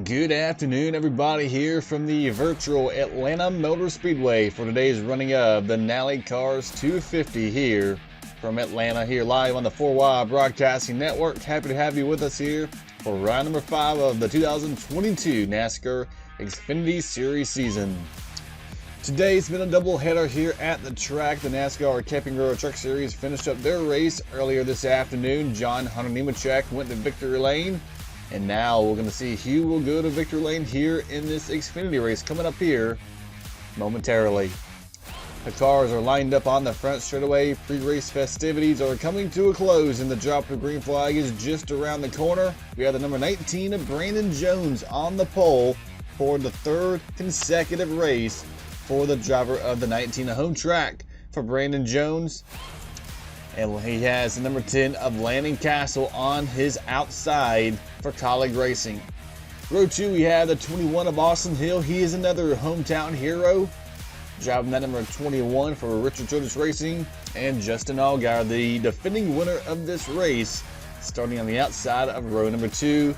Good afternoon, everybody, here from the virtual Atlanta Motor Speedway for today's running of the Nalley Cars 250 here from Atlanta, here live on the 4Y Broadcasting Network. Happy to have you with us here for round number 5 of the 2022 NASCAR Xfinity Series season. Today's been a doubleheader here at the track. The NASCAR Camping Road Truck Series finished up their race earlier this afternoon. John Hunter Nemechek went to victory lane. And now we're going to see who will go to victory lane here in this Xfinity race coming up here momentarily. The cars are lined up on the front straightaway. Pre-race festivities are coming to a close and the drop of the green flag is just around the corner. We have the number 19 of Brandon Jones on the pole for the third consecutive race for the driver of the 19 home track for Brandon Jones. And he has the number 10 of Landon Castle on his outside for Colleague Racing. Row 2, we have the 21 of Austin Hill. He is another hometown hero. Driving that number 21 for Richard Childress Racing. And Justin Allgaier, the defending winner of this race, starting on the outside of row number 2.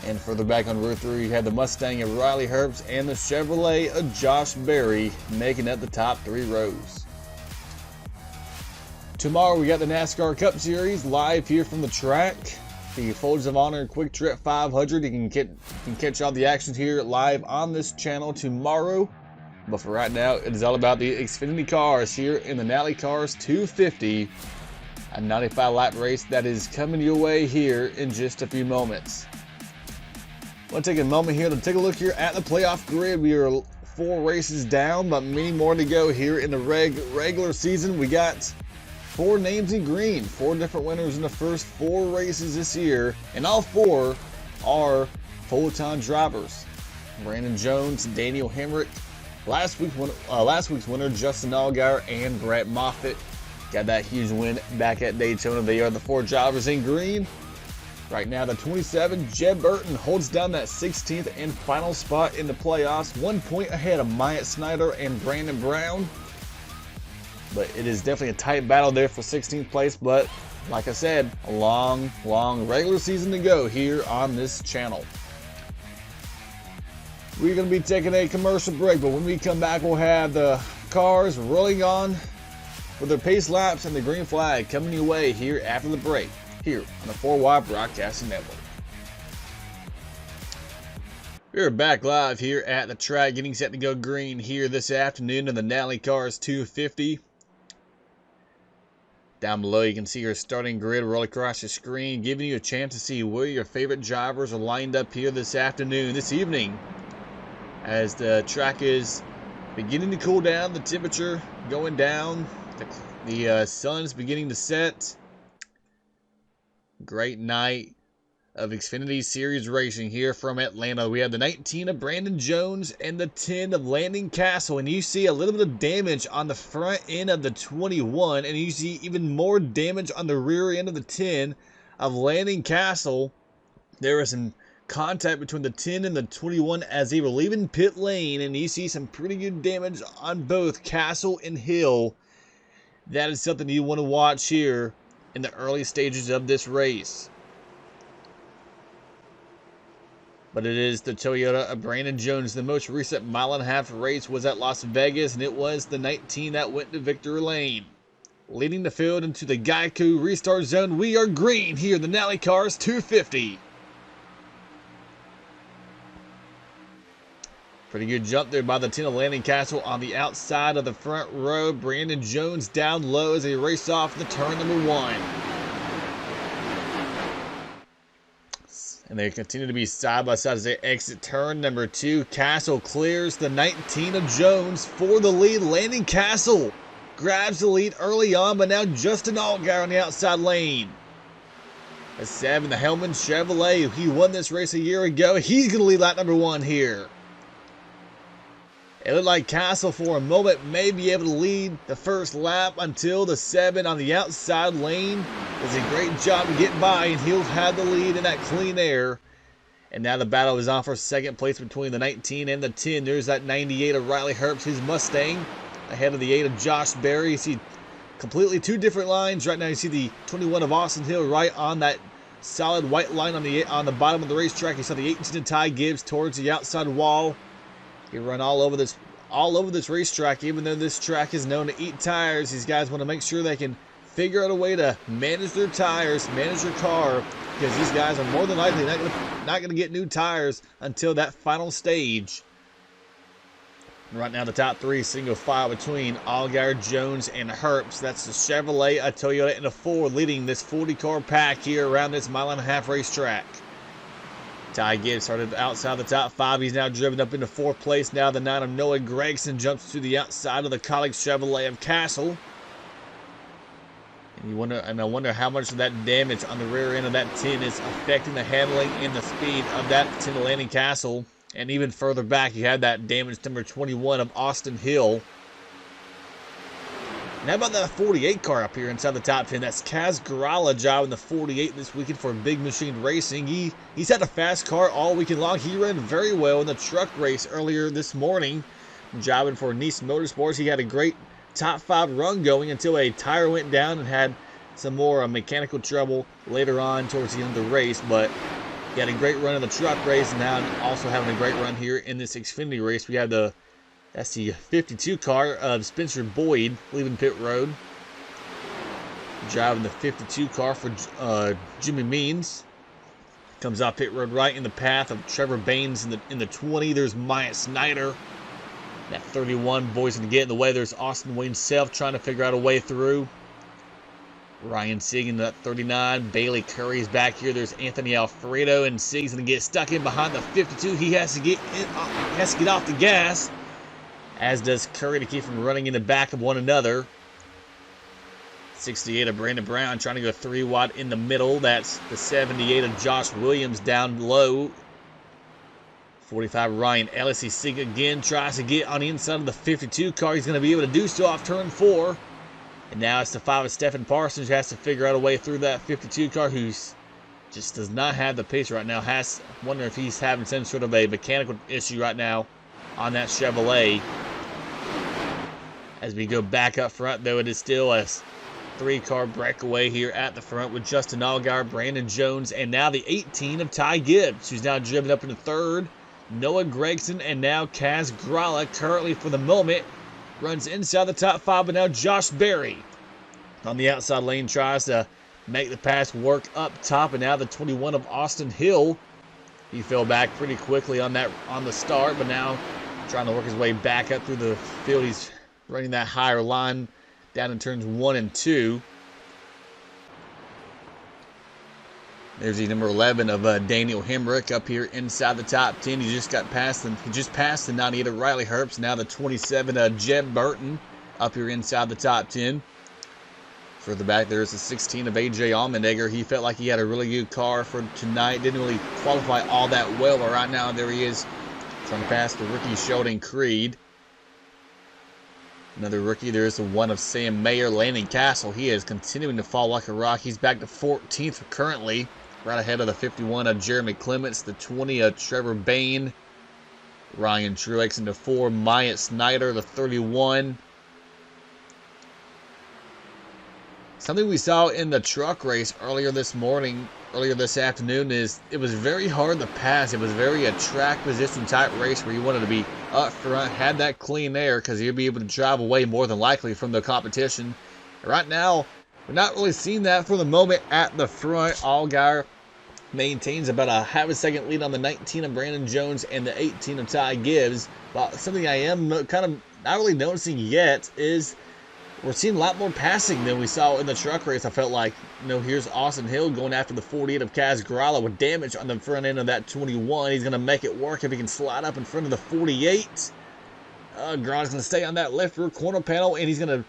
And further back on row 3, you have the Mustang of Riley Herbst and the Chevrolet of Josh Berry making up the top 3 rows. Tomorrow we got the NASCAR Cup Series live here from the track. The Folds of Honor Quick Trip 500. You can catch all the action here live on this channel tomorrow. But for right now, it is all about the Xfinity cars here in the Nalley Cars 250. A 95 lap race that is coming your way here in just a few moments. I want to take a moment here to take a look here at the playoff grid. We are 4 races down, but many more to go here in the regular season. We got 4 names in green, 4 different winners in the first 4 races this year, and all 4 are full-time drivers. Brandon Jones, Daniel Hamrick, last week's winner Justin Allgaier, and Brent Moffett got that huge win back at Daytona. They are the 4 drivers in green. Right now, the 27, Jeb Burton, holds down that 16th and final spot in the playoffs, 1 point ahead of Myatt Snyder and Brandon Brown. But it is definitely a tight battle there for 16th place. But like I said, a long regular season to go here on this channel. We're going to be taking a commercial break, but when we come back, we'll have the cars rolling on with their pace laps and the green flag coming your way here after the break, here on the 4Y Broadcasting Network. We're back live here at the track, getting set to go green here this afternoon in the Nalley Cars 250. Down below, you can see your starting grid roll across your screen, giving you a chance to see where your favorite drivers are lined up here this evening, as the track is beginning to cool down, the temperature going down, the sun's beginning to set. Great night of Xfinity Series racing here from Atlanta. We have the 19 of Brandon Jones and the 10 of Landon Castle, and you see a little bit of damage on the front end of the 21, and you see even more damage on the rear end of the 10 of Landon Castle. There is some contact between the 10 and the 21 as they were leaving pit lane, and you see some pretty good damage on both Castle and Hill. That is something you want to watch here in the early stages of this race. But it is the Toyota of Brandon Jones. The most recent mile-and-a-half race was at Las Vegas, and it was the 19 that went to victory lane. Leading the field into the Geico restart zone, we are green here, the Nalley Cars 250. Pretty good jump there by the 10 of Landon Castle on the outside of the front row. Brandon Jones down low as they race off the turn number 1. And they continue to be side by side as they exit turn number 2. Castle clears the 19 of Jones for the lead. Landon Castle grabs the lead early on, but now Justin Allgaier on the outside lane. The 7, the Hellman Chevrolet, he won this race a year ago. He's going to lead lap number 1 here. It looked like Castle for a moment may be able to lead the first lap until the 7 on the outside lane does a great job to get by, and he'll have the lead in that clean air. And now the battle is on for second place between the 19 and the 10. There's that 98 of Riley Herbst, his Mustang, ahead of the 8 of Josh Berry. You see completely 2 different lines. Right now you see the 21 of Austin Hill right on that solid white line on the bottom of the racetrack. You saw the 18 of Ty Gibbs towards the outside wall. He run all over this racetrack. Even though this track is known to eat tires, these guys want to make sure they can figure out a way to manage their tires, manage their car, because these guys are more than likely not going to get new tires until that final stage. Right now, the top three single file between Allgaier, Jones, and Herbst. That's the Chevrolet, a Toyota, and a Ford leading this 40-car pack here around this mile-and-a-half racetrack. Ty Gibbs started outside the top five. He's now driven up into fourth place. Now the 9 of Noah Gregson jumps to the outside of the College Chevrolet of Castle. And I wonder how much of that damage on the rear end of that 10 is affecting the handling and the speed of that 10 of Landon Castle. And even further back, you had that damaged number 21 of Austin Hill. And how about that 48 car up here inside the top 10? That's Kaz Grala driving the 48 this weekend for Big Machine Racing. He's had a fast car all weekend long. He ran very well in the truck race earlier this morning, driving for Nice Motorsports. He had a great top 5 run going until a tire went down and had some more mechanical trouble later on towards the end of the race. But he had a great run in the truck race, and now also having a great run here in this Xfinity race. We have that's the 52 car of Spencer Boyd leaving pit road. Driving the 52 car for Jimmy Means. Comes off pit road right in the path of Trevor Baines in the 20. There's Myatt Snyder. That 31, boys going to get in the way. There's Austin Wayne Self trying to figure out a way through. Ryan Sieg that 39. Bailey Curry's back here. There's Anthony Alfredo, and Sieg's going to get stuck in behind the 52. He has to get off the gas, as does Curry, to keep from running in the back of one another. 68 of Brandon Brown trying to go 3 wide in the middle. That's the 78 of Josh Williams down low. 45 Ryan Ellis. Sieg again tries to get on the inside of the 52 car. He's going to be able to do so off turn 4. And now it's the 5 of Stephen Parsons, who has to figure out a way through that 52 car, who just does not have the pace right now. Wonder if he's having some sort of a mechanical issue right now on that Chevrolet. As we go back up front, though, it is still a 3-car breakaway here at the front with Justin Allgaier, Brandon Jones, and now the 18 of Ty Gibbs, who's now driven up into 3rd. Noah Gregson, and now Kaz Grala, currently for the moment, runs inside the top 5, but now Josh Berry on the outside lane tries to make the pass work up top, and now the 21 of Austin Hill. He fell back pretty quickly on the start, but now trying to work his way back up through the field. He's running that higher line down in turns 1 and 2. There's the number 11 of Daniel Hamrick up here inside the top 10. He just passed the 98 of Riley Herbst. Now the 27 of Jeb Burton up here inside the top 10. Further back, there's the 16 of AJ Allmenegger. He felt like he had a really good car for tonight. Didn't really qualify all that well, but right now there he is trying to pass the rookie Sheldon Creed. Another rookie, there's the 1 of Sam Mayer, Landon Castle. He is continuing to fall like a rock. He's back to 14th currently, right ahead of the 51 of Jeremy Clements, the 20 of Trevor Bain, Ryan Truex into 4, Myatt Snyder, the 31. Something we saw in the truck race earlier this afternoon is it was very hard to pass. It was very a track position type race where you wanted to be up front, had that clean air, because you'd be able to drive away more than likely from the competition. Right now, we're not really seeing that for the moment at the front. Allgaier maintains about a half a second lead on the 19 of Brandon Jones and the 18 of Ty Gibbs. But something I am kind of not really noticing yet is we're seeing a lot more passing than we saw in the truck race. I felt like, here's Austin Hill going after the 48 of Kaz Grala with damage on the front end of that 21. He's going to make it work if he can slide up in front of the 48. Grala's going to stay on that left rear corner panel, and he's going to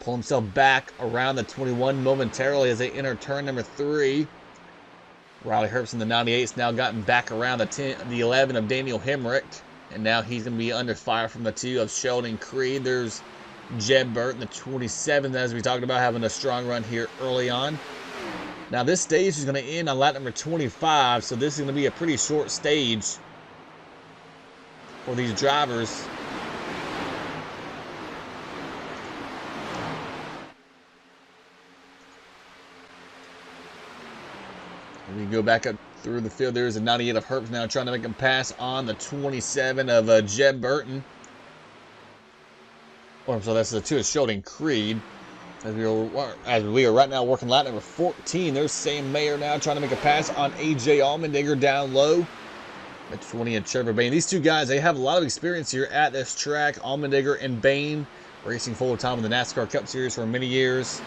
pull himself back around the 21 momentarily as they enter turn number 3. Riley Herbst in the 98's now gotten back around the 11 of Daniel Hamrick, and now he's going to be under fire from the 2 of Sheldon Creed. There's Jeb Burton, the 27, as we talked about, having a strong run here early on. Now this stage is going to end on lap number 25, so this is going to be a pretty short stage for these drivers. We go back up through the field. There's a 98 of Herbst now trying to make him pass on the 27 of Jeb Burton. Oh, so that's the 2 of Sheldon Creed. As we are right now working lap number 14. There's Sam Mayer now trying to make a pass on AJ Allmendinger down low. The 20 of Trevor Bain. These two guys, they have a lot of experience here at this track. Allmendinger and Bain racing full time in the NASCAR Cup Series for many years.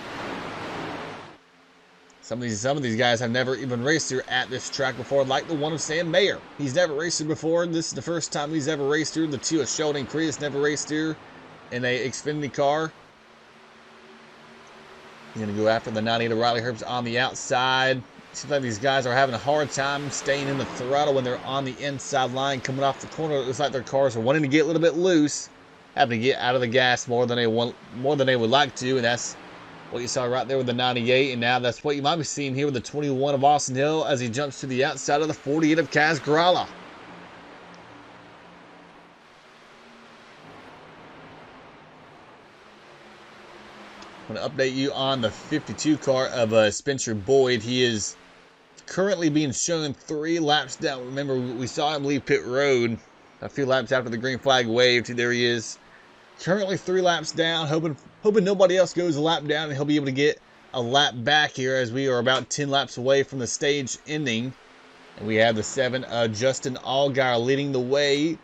Some of these guys have never even raced here at this track before, like the one of Sam Mayer. He's never raced here before. This is the first time he's ever raced here. The 2 of Sheldon Creed has never raced here in a Xfinity car. He's going to go after the 98 of Riley Herbst on the outside. Seems like these guys are having a hard time staying in the throttle when they're on the inside line coming off the corner. It looks like their cars are wanting to get a little bit loose, having to get out of the gas more than they would like to, and that's what you saw right there with the 98, and now that's what you might be seeing here with the 21 of Austin Hill as he jumps to the outside of the 48 of Kaz Grala. I'm going to update you on the 52 car of Spencer Boyd. He is currently being shown 3 laps down. Remember, we saw him leave pit road a few laps after the green flag waved. There he is. Currently 3 laps down, hoping nobody else goes a lap down and he'll be able to get a lap back here as we are about 10 laps away from the stage ending. And we have the 7 Justin Allgaier leading the way.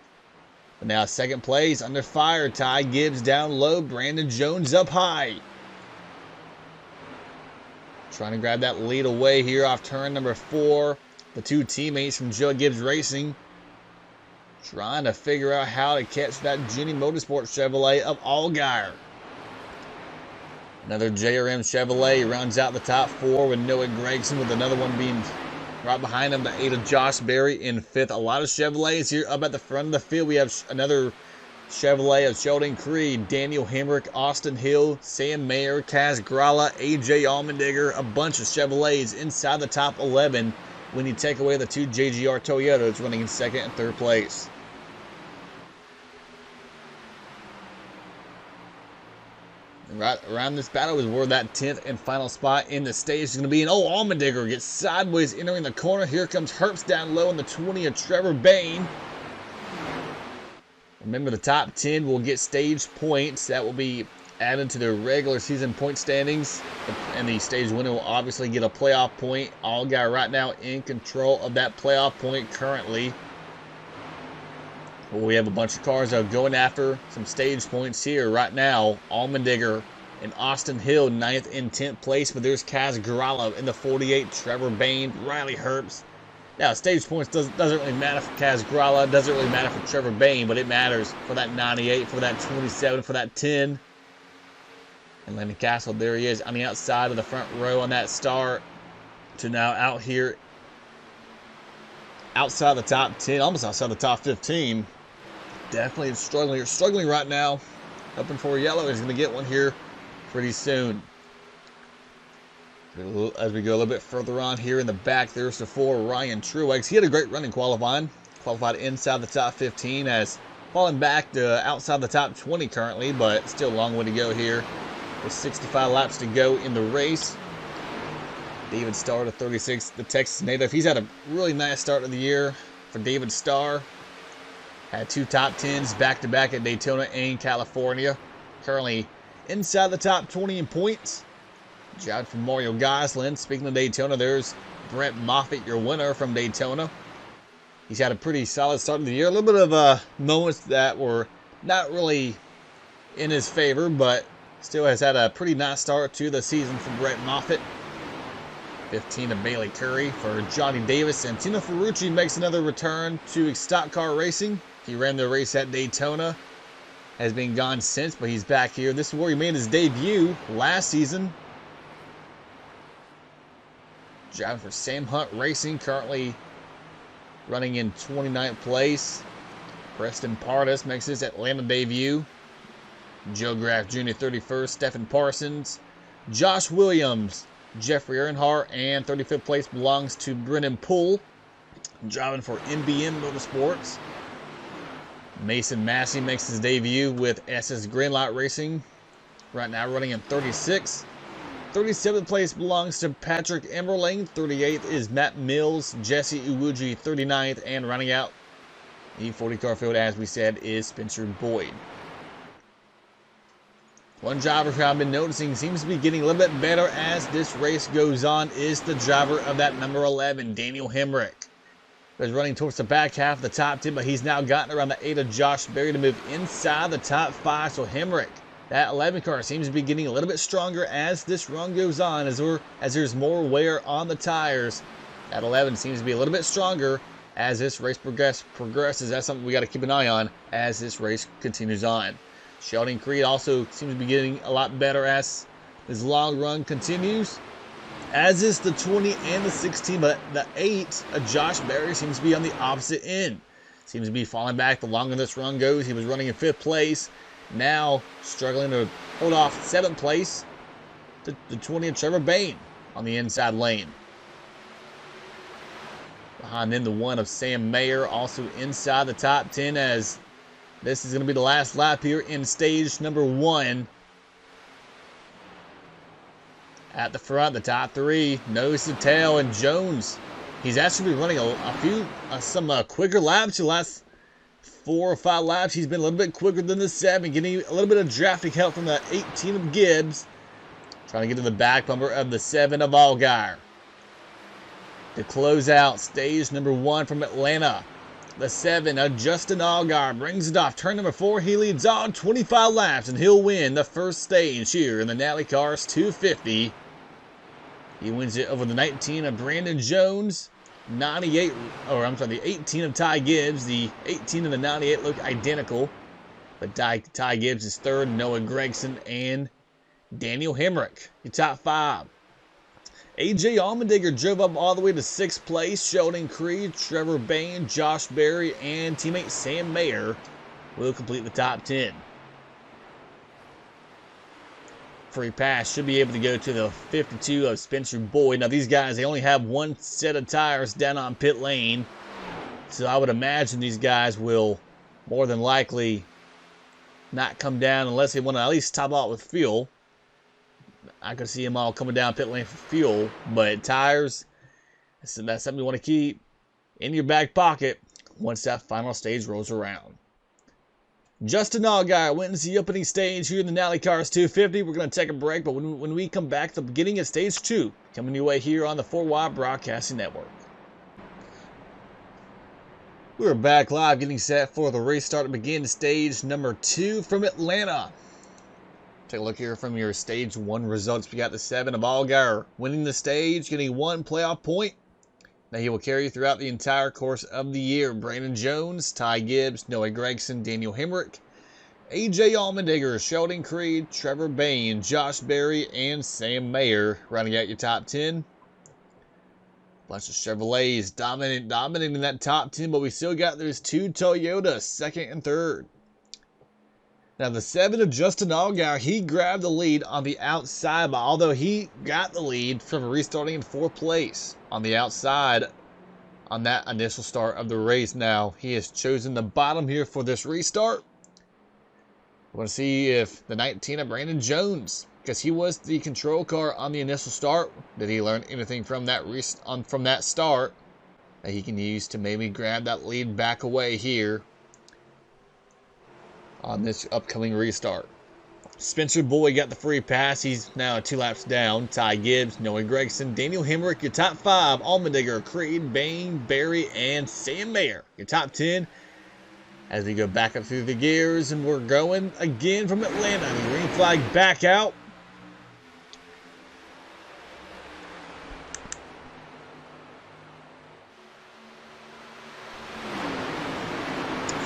But now second place under fire. Ty Gibbs down low. Brandon Jones up high. Trying to grab that lead away here off turn number 4. The 2 teammates from Joe Gibbs Racing trying to figure out how to catch that Jenny Motorsports Chevrolet of Allgaier. Another JRM Chevrolet rounds out the top 4 with Noah Gregson, with another one being right behind him, the 8 of Josh Berry in 5th. A lot of Chevrolets here up at the front of the field. We have another Chevrolet of Sheldon Creed, Daniel Hamrick, Austin Hill, Sam Mayer, Kaz Grala, AJ Allmendinger, a bunch of Chevrolets inside the top 11 when you take away the 2 JGR Toyotas running in 2nd and 3rd place. And right around this battle is where that 10th and final spot in the stage is going to be. And Allmendinger gets sideways entering the corner. Here comes Herbst down low in the 20 of Trevor Bain. Remember, the top 10 will get stage points. That will be added to their regular season point standings. And the stage winner will obviously get a playoff point. Allgaier right now in control of that playoff point currently. But we have a bunch of cars that are going after some stage points here right now. Allmendinger and Austin Hill 9th and 10th place. But there's Kaz Grala in the 48. Trevor Bain, Riley Herbst. Now, stage points doesn't really matter for Kaz Grala, doesn't really matter for Trevor Bain, but it matters for that 98, for that 27, for that 10. And Landon Castle, there he is on the outside of the front row on that Starr to now out here outside the top 10, almost outside the top 15. Definitely struggling right now. Hoping for yellow. He's going to get one here pretty soon. As we go a little bit further on here in the back, there's the 4 Ryan Truex. He had a great run in qualifying. Qualified inside the top 15, has fallen back to outside the top 20 currently, but still a long way to go here. With 65 laps to go in the race. David Starr, the 36, the Texas native. He's had a really nice start of the year for David Starr. Had 2 top 10s back-to-back at Daytona and California. Currently inside the top 20 in points. Job from Mario Gosselin. Speaking of Daytona, there's Brent Moffett, your winner from Daytona. He's had a pretty solid start of the year. A little bit of moments that were not really in his favor, but still has had a pretty nice start to the season for Brent Moffett. 15 of Bailey Curry for Johnny Davis. And Tino Ferrucci makes another return to stock car racing. He ran the race at Daytona. Has been gone since, but he's back here. This is where he made his debut last season. Driving for Sam Hunt Racing, currently running in 29th place. Preston Pardus makes his Atlanta debut. Joe Graff Jr. 31st. Stephen Parsons. Josh Williams. Jeffrey Earnhardt. And 35th place belongs to Brennan Poole. Driving for MBM Motorsports. Mason Massey makes his debut with SS Greenlight Racing. Right now running in 36th. 37th place belongs to Patrick Emerling. 38th is Matt Mills. Jesse Uwuji 39th. And running out the 40 car field, as we said, is Spencer Boyd. One driver who I've been noticing seems to be getting a little bit better as this race goes on is the driver of that number 11, Daniel Hamrick. He's running towards the back half of the top 10, but he's now gotten around the 8 of Josh Berry to move inside the top 5. So Hamrick, that 11 car, seems to be getting a little bit stronger as this run goes on, as there's more wear on the tires. That 11 seems to be a little bit stronger as this race progresses. That's something we got to keep an eye on as this race continues on. Sheldon Creed also seems to be getting a lot better as his long run continues, as is the 20 and the 16, but the 8 of Josh Berry seems to be on the opposite end. Seems to be falling back the longer this run goes. He was running in 5th place, now struggling to hold off 7th place to the 20 of Trevor Bain on the inside lane. Behind them, the 1 of Sam Mayer also inside the top 10, as this is going to be the last lap here in stage number 1. At the front, the top 3, nose to tail, and Jones. He's actually been running some quicker laps. The last 4 or 5 laps, he's been a little bit quicker than the 7, getting a little bit of traffic help from the 18 of Gibbs. Trying to get to the back bumper of the 7 of Allgaier. To close out stage number 1 from Atlanta, the 7 of Justin Allgaier brings it off. Turn number 4, he leads on 25 laps, and he'll win the first stage here in the Nalley Cars 250. He wins it over the 19 of Brandon Jones, the 18 of Ty Gibbs. The 18 and the 98 look identical, but Ty Gibbs is 3rd, Noah Gregson and Daniel Hamrick, your top 5. AJ Allmendinger drove up all the way to 6th place. Sheldon Creed, Trevor Bain, Josh Berry, and teammate Sam Mayer will complete the top 10. Free pass should be able to go to the 52 of Spencer Boyd. Now these guys, they only have 1 set of tires down on pit lane, so I would imagine these guys will more than likely not come down unless they want to at least top out with fuel. I could see them all coming down pit lane for fuel, but tires, that's something you want to keep in your back pocket once that final stage rolls around. Justin Allgaier wins the opening stage here in the Nalley Cars 250. We're going to take a break, but when we come back, the beginning of stage 2 coming your way here on the 4Y Broadcasting Network. We're back live, getting set for the restart to begin stage number 2 from Atlanta. Take a look here from your stage 1 results. We got the 7 of Allgaier winning the stage, getting 1 playoff point. Now he will carry you throughout the entire course of the year. Brandon Jones, Ty Gibbs, Noah Gregson, Daniel Hamrick, AJ Allmendinger, Sheldon Creed, Trevor Bain, Josh Berry, and Sam Mayer rounding out your top 10. Bunch of Chevrolets dominating that top 10, but we still got those 2 Toyotas, 2nd and 3rd. Now the 7 of Justin Allgaier, he grabbed the lead on the outside, but although he got the lead from restarting in 4th place on the outside on that initial start of the race, now he has chosen the bottom here for this restart. We want to see if the 19 of Brandon Jones, because he was the control car on the initial start, did he learn anything from that start that he can use to maybe grab that lead back away here on this upcoming restart. Spencer Boyd got the free pass. He's now 2 laps down. Ty Gibbs, Noah Gregson, Daniel Hamrick, your top 5. Allmendinger, Creed, Bain, Berry, and Sam Mayer, your top 10. As we go back up through the gears, and we're going again from Atlanta. The green flag back out.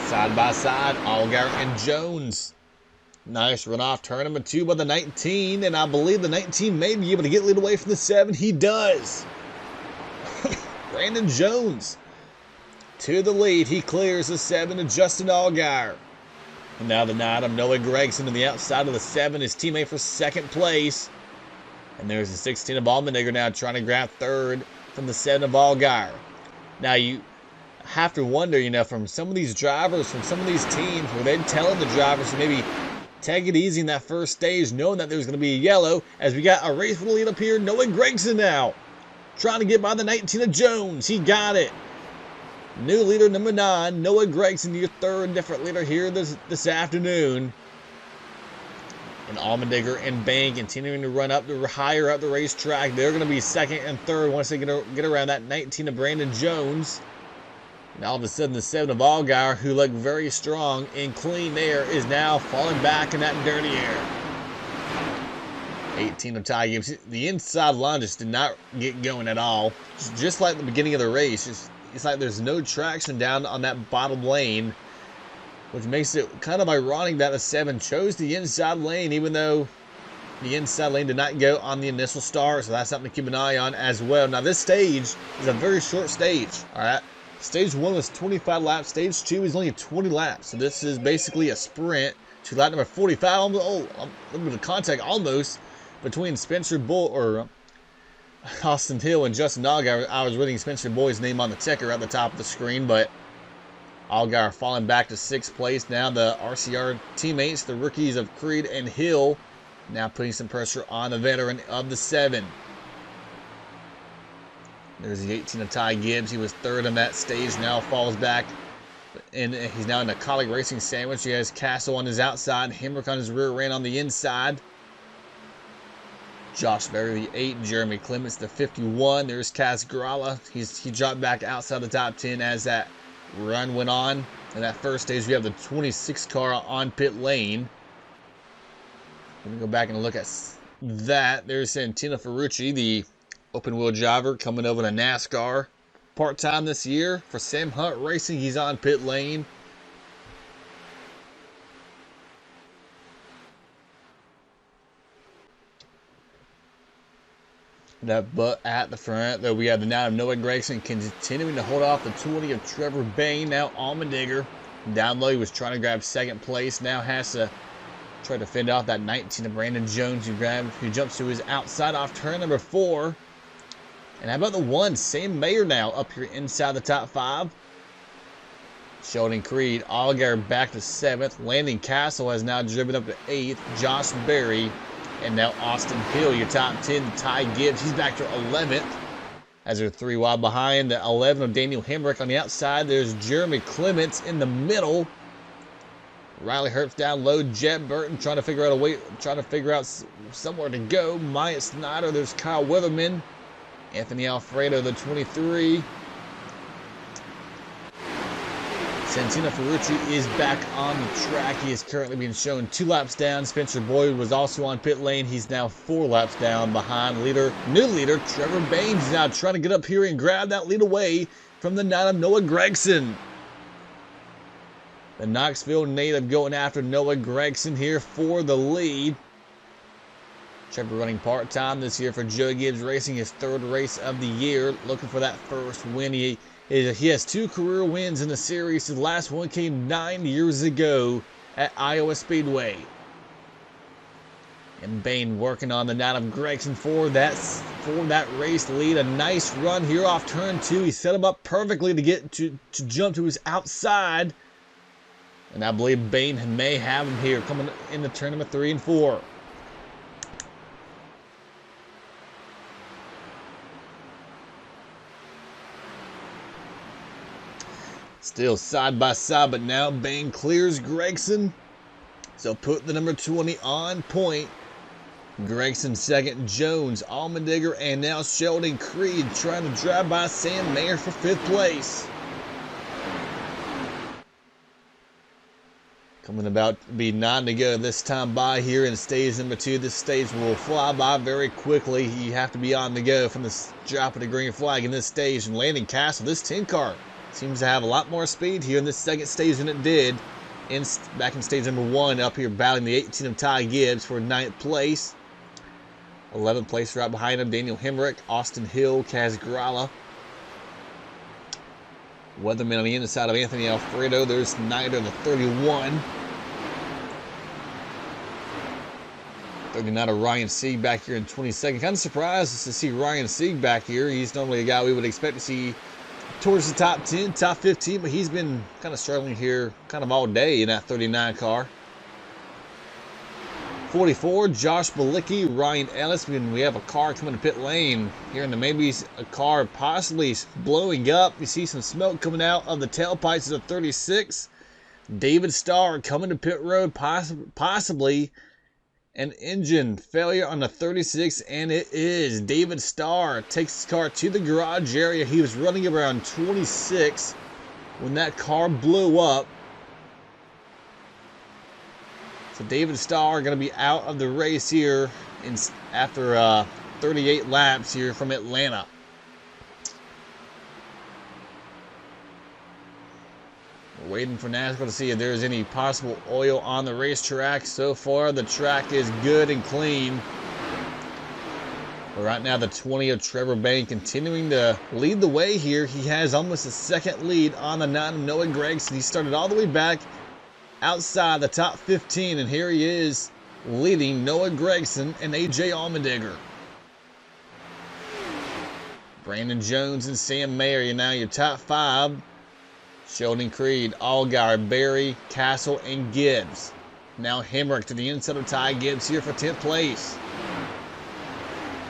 Side by side, Allgaier and Jones. Nice runoff turn number 2 by the 19, and I believe the 19 may be able to get lead away from the 7. He does. Brandon Jones to the lead. He clears the 7 to Justin Allgaier. And now the 9 of Noah Gregson to the outside of the 7, his teammate for 2nd place. And there's the 16 of Allmendinger now trying to grab 3rd from the 7 of Allgaier. Now you have to wonder, from some of these drivers, from some of these teams, where they're telling the drivers to maybe take it easy in that first stage, knowing that there's going to be a yellow, as we got a race for the lead up here. Noah Gragson now trying to get by the 19 of Jones. He got it. New leader number 9, Noah Gragson, your third different leader here this afternoon. And Allmendinger and Bain continuing to run up higher up the racetrack. They're going to be second and third once they get around that 19 of Brandon Jones. And all of a sudden, the 7 of Allgaier, who looked very strong in clean air, is now falling back in that dirty air. 18 of Ty Gibbs. The inside line just did not get going at all. Just like the beginning of the race. It's like there's no traction down on that bottom lane, which makes it kind of ironic that the 7 chose the inside lane, even though the inside lane did not go on the initial start. So that's something to keep an eye on as well. Now, this stage is a very short stage. All right. Stage 1 was 25 laps. Stage 2 is only 20 laps. So this is basically a sprint to lap number 45. Oh, a little bit of contact almost between Spencer Bull or Austin Hill and Justin Allgaier. I was reading Spencer Boyd's name on the ticker at the top of the screen, but Allgaier falling back to 6th place. Now the RCR teammates, the rookies of Creed and Hill, now putting some pressure on the veteran of the 7. There's the 18 of Ty Gibbs. He was third in that stage. Now falls back, and he's now in the Colleague Racing sandwich. He has Castle on his outside, Hamrick on his rear end on the inside. Josh Berry, the 8, Jeremy Clements, the 51. There's Kaz Grala. He dropped back outside the top 10 as that run went on. In that first stage, we have the 26 car on pit lane. We're going to go back and look at that. There's Santino Ferrucci, the open-wheel driver, coming over to NASCAR. Part-time this year for Sam Hunt Racing. He's on pit lane. But at the front, though, we have the 9 of Noah Gragson continuing to hold off the 20 of Trevor Bain. Now Allmendinger down low. He was trying to grab 2nd place. Now has to try to fend off that 19 of Brandon Jones who jumps to his outside off turn number 4. And how about the 1, Sam Mayer now up here inside the top 5. Sheldon Creed, Allgaier back to 7th. Landon Castle has now driven up to 8th. Josh Berry. And now Austin Hill, your top 10. Ty Gibbs, he's back to 11th. As they're 3 wide behind. The 11 of Daniel Hamrick on the outside. There's Jeremy Clements in the middle. Riley Herbst down low. Jeb Burton trying to figure out somewhere to go. Myatt Snyder. There's Kyle Weatherman. Anthony Alfredo, the 23. Santino Ferrucci is back on the track. He is currently being shown 2 laps down. Spencer Boyd was also on pit lane. He's now 4 laps down behind new leader Trevor Bain. He's now trying to get up here and grab that lead away from the 9 of Noah Gragson. The Knoxville native going after Noah Gragson here for the lead. Trevor running part-time this year for Joe Gibbs Racing, his 3rd race of the year, looking for that first win. He has 2 career wins in the series. His last one came 9 years ago at Iowa Speedway. And Bain working on the 9 of Gragson for that race lead. A nice run here off turn 2. He set him up perfectly to get to jump to his outside. And I believe Bain may have him here coming into turn number 3 and 4. Still side by side, but now Bain clears Gragson. So put the number 20 on point. Gragson 2nd, Jones, Allmendinger, and now Sheldon Creed trying to drive by Sam Mayer for 5th place. Coming about to be 9 to go this time by here in stage number 2. This stage will fly by very quickly. You have to be on the go from the drop of the green flag in this stage. And Landon Castle, this 10 car, seems to have a lot more speed here in this 2nd stage than it did back in stage number 1, up here battling the 18 of Ty Gibbs for 9th place. 11th place right behind him, Daniel Hamrick, Austin Hill, Kaz Grala. Weatherman on the inside of Anthony Alfredo. There's Snyder, the 31. 39 of Ryan Sieg back here in 22nd. Kind of surprised to see Ryan Sieg back here. He's normally a guy we would expect to see towards the top 10, top 15, but he's been kind of struggling here kind of all day in that 39 car. 44, Josh Bilicki, Ryan Ellis. We have a car coming to pit lane here in the maybe a car possibly blowing up. You see some smoke coming out of the tailpipes of the 36. David Starr coming to pit road, possibly an engine failure on the 36, and it is. David Starr takes his car to the garage area. He was running around 26 when that car blew up. So David Starr going to be out of the race here after 38 laps here from Atlanta. We're waiting for NASCAR to see if there's any possible oil on the racetrack. So far, the track is good and clean. But right now, the 20 of Trevor Bayne continuing to lead the way here. He has almost a second lead on the 9 of Noah Gragson. He started all the way back outside the top 15, and here he is leading Noah Gragson and AJ Allmendinger. Brandon Jones and Sam Mayer, you're now your top 5. Sheldon Creed, Allgaier, Berry, Castle, and Gibbs. Now Hamrick to the inside of Ty Gibbs here for 10th place.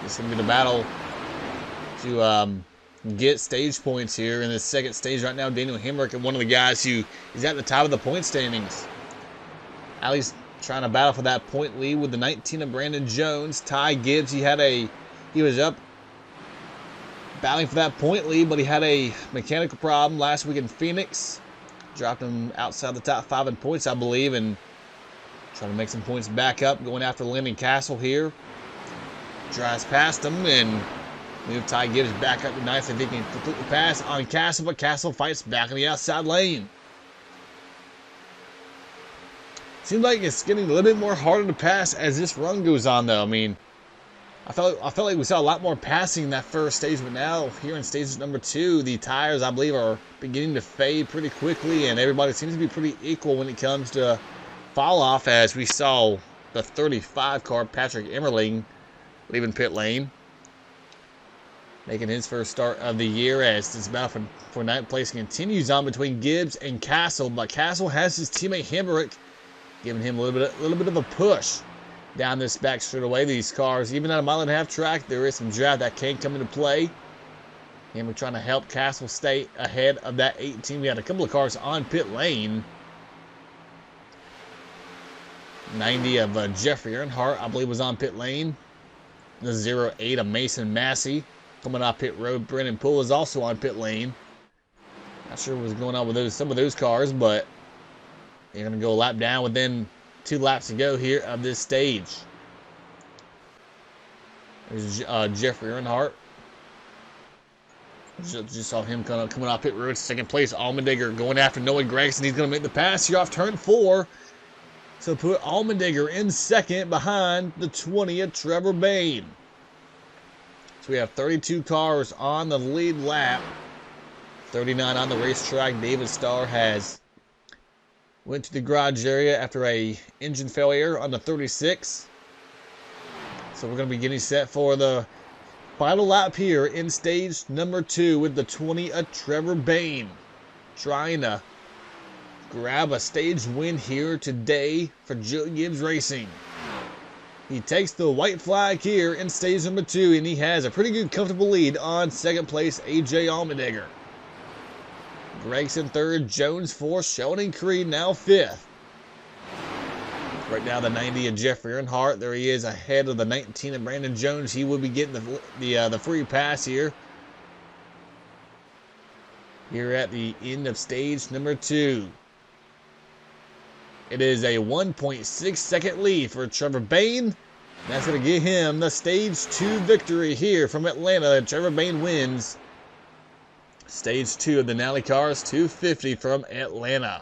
This is going to be the battle to get stage points here in the second stage right now. Daniel Hamrick, and one of the guys who is at the top of the point standings. Allie's trying to battle for that point lead with the 19 of Brandon Jones. Ty Gibbs, he was up battling for that point lead, but he had a mechanical problem last week in Phoenix. Dropped him outside the top 5 in points, I believe, and trying to make some points back up, going after Landon Castle here. Drives past him and move Ty Gibbs back up to ninth if he can complete the pass on Castle, but Castle fights back in the outside lane. Seems like it's getting a little bit more harder to pass as this run goes on, though. I mean, I felt like we saw a lot more passing in that first stage, but now here in stage number 2, the tires, I believe, are beginning to fade pretty quickly, and everybody seems to be pretty equal when it comes to fall off, as we saw the 35 car, Patrick Emmerling, leaving pit lane, making his first start of the year as this battle for 9th place continues on between Gibbs and Castle, but Castle has his teammate Hamrick giving him a little bit of a push down this back straightaway. These cars, even at a 1.5 mile track, there is some draft that can come into play. And we're trying to help Castle stay ahead of that 18. We had a couple of cars on pit lane. 90 of Jeffrey Earnhardt, I believe, was on pit lane. The 08 of Mason Massey coming off pit road. Brennan Poole is also on pit lane. Not sure what was going on with some of those cars, but they're going to go a lap down within 2 laps to go here of this stage. There's Jeffrey Earnhardt. Just saw him coming off pit road. Second place, Allmendinger going after Noah Gragson. He's going to make the pass here off turn 4. So put Allmendinger in second behind the 20 of Trevor Bayne. So we have 32 cars on the lead lap. 39 on the racetrack. David Starr went to the garage area after a engine failure on the 36. So we're going to be getting set for the final lap here in stage number 2 with the 20 of Trevor Bayne, trying to grab a stage win here today for Joe Gibbs Racing. He takes the white flag here in stage number 2, and he has a pretty good, comfortable lead on second place, AJ Allmendinger. Gragson 3rd, Jones 4th, Sheldon Creed now 5th. Right now, the 90 of Jeffrey Earnhardt, there he is ahead of the 19 of Brandon Jones. He will be getting the free pass here. Here at the end of stage number 2. It is a 1.6 second lead for Trevor Bayne. That's going to give him the stage 2 victory here from Atlanta. Trevor Bayne wins stage 2 of the Nalley Cars 250 from Atlanta.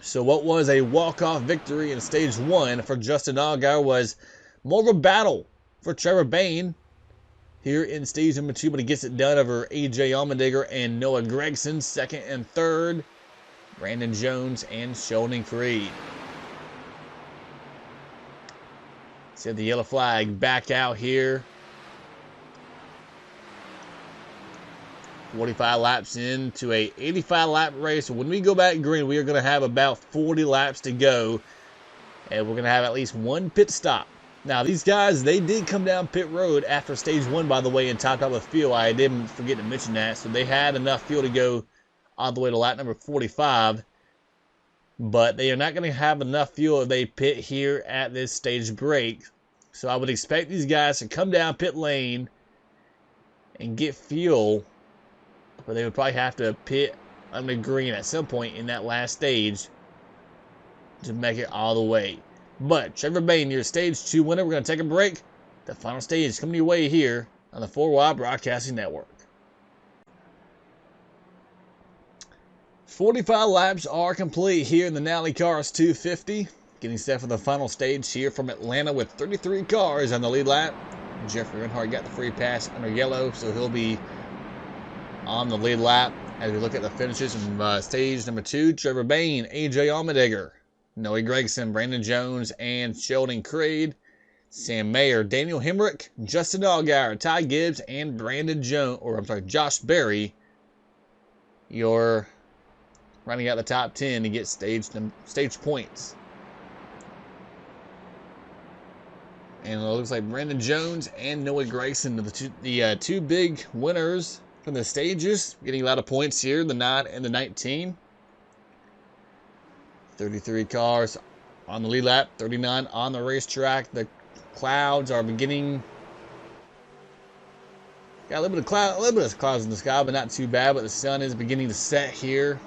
So what was a walk-off victory in stage 1 for Justin Allgaier was more of a battle for Trevor Bayne here in stage number 2, but he gets it done over AJ Allmendinger and Noah Gragson, 2nd and 3rd. Brandon Jones and Sheldon Creed. See the yellow flag back out here. 45 laps into a 85 lap race. So when we go back green, we are going to have about 40 laps to go And we're going to have at least one pit stop. Now, these guys, they did come down pit road after stage 1, by the way, and topped out with fuel. I didn't forget to mention that. So they had enough fuel to go all the way to lap number 45. But they are not going to have enough fuel if they pit here at this stage break. So I would expect these guys to come down pit lane and get fuel. But they would probably have to pit under green at some point in that last stage to make it all the way. But Trevor Bayne, your stage 2 winner. We're going to take a break. The final stage is coming your way here on the 4Y Broadcasting Network. 45 laps are complete here in the Nalley Cars 250. Getting set for the final stage here from Atlanta with 33 cars on the lead lap. Jeffrey Earnhardt got the free pass under yellow, so he'll be on the lead lap as we look at the finishes from stage number 2. Trevor Bayne, AJ Allgaier, Noe Gragson, Brandon Jones, and Sheldon Creed. Sam Mayer, Daniel Hamrick, Justin Allgaier, Ty Gibbs, and Josh Berry. You're running out the top 10 to get stage points. And it looks like Brandon Jones and Noe Gragson are the two big winners from the stages, getting a lot of points here, the 9 and the 19. 33 cars on the lead lap, 39 on the racetrack. The clouds are beginning. Got a little bit of clouds in the sky, but not too bad. But the sun is beginning to set here.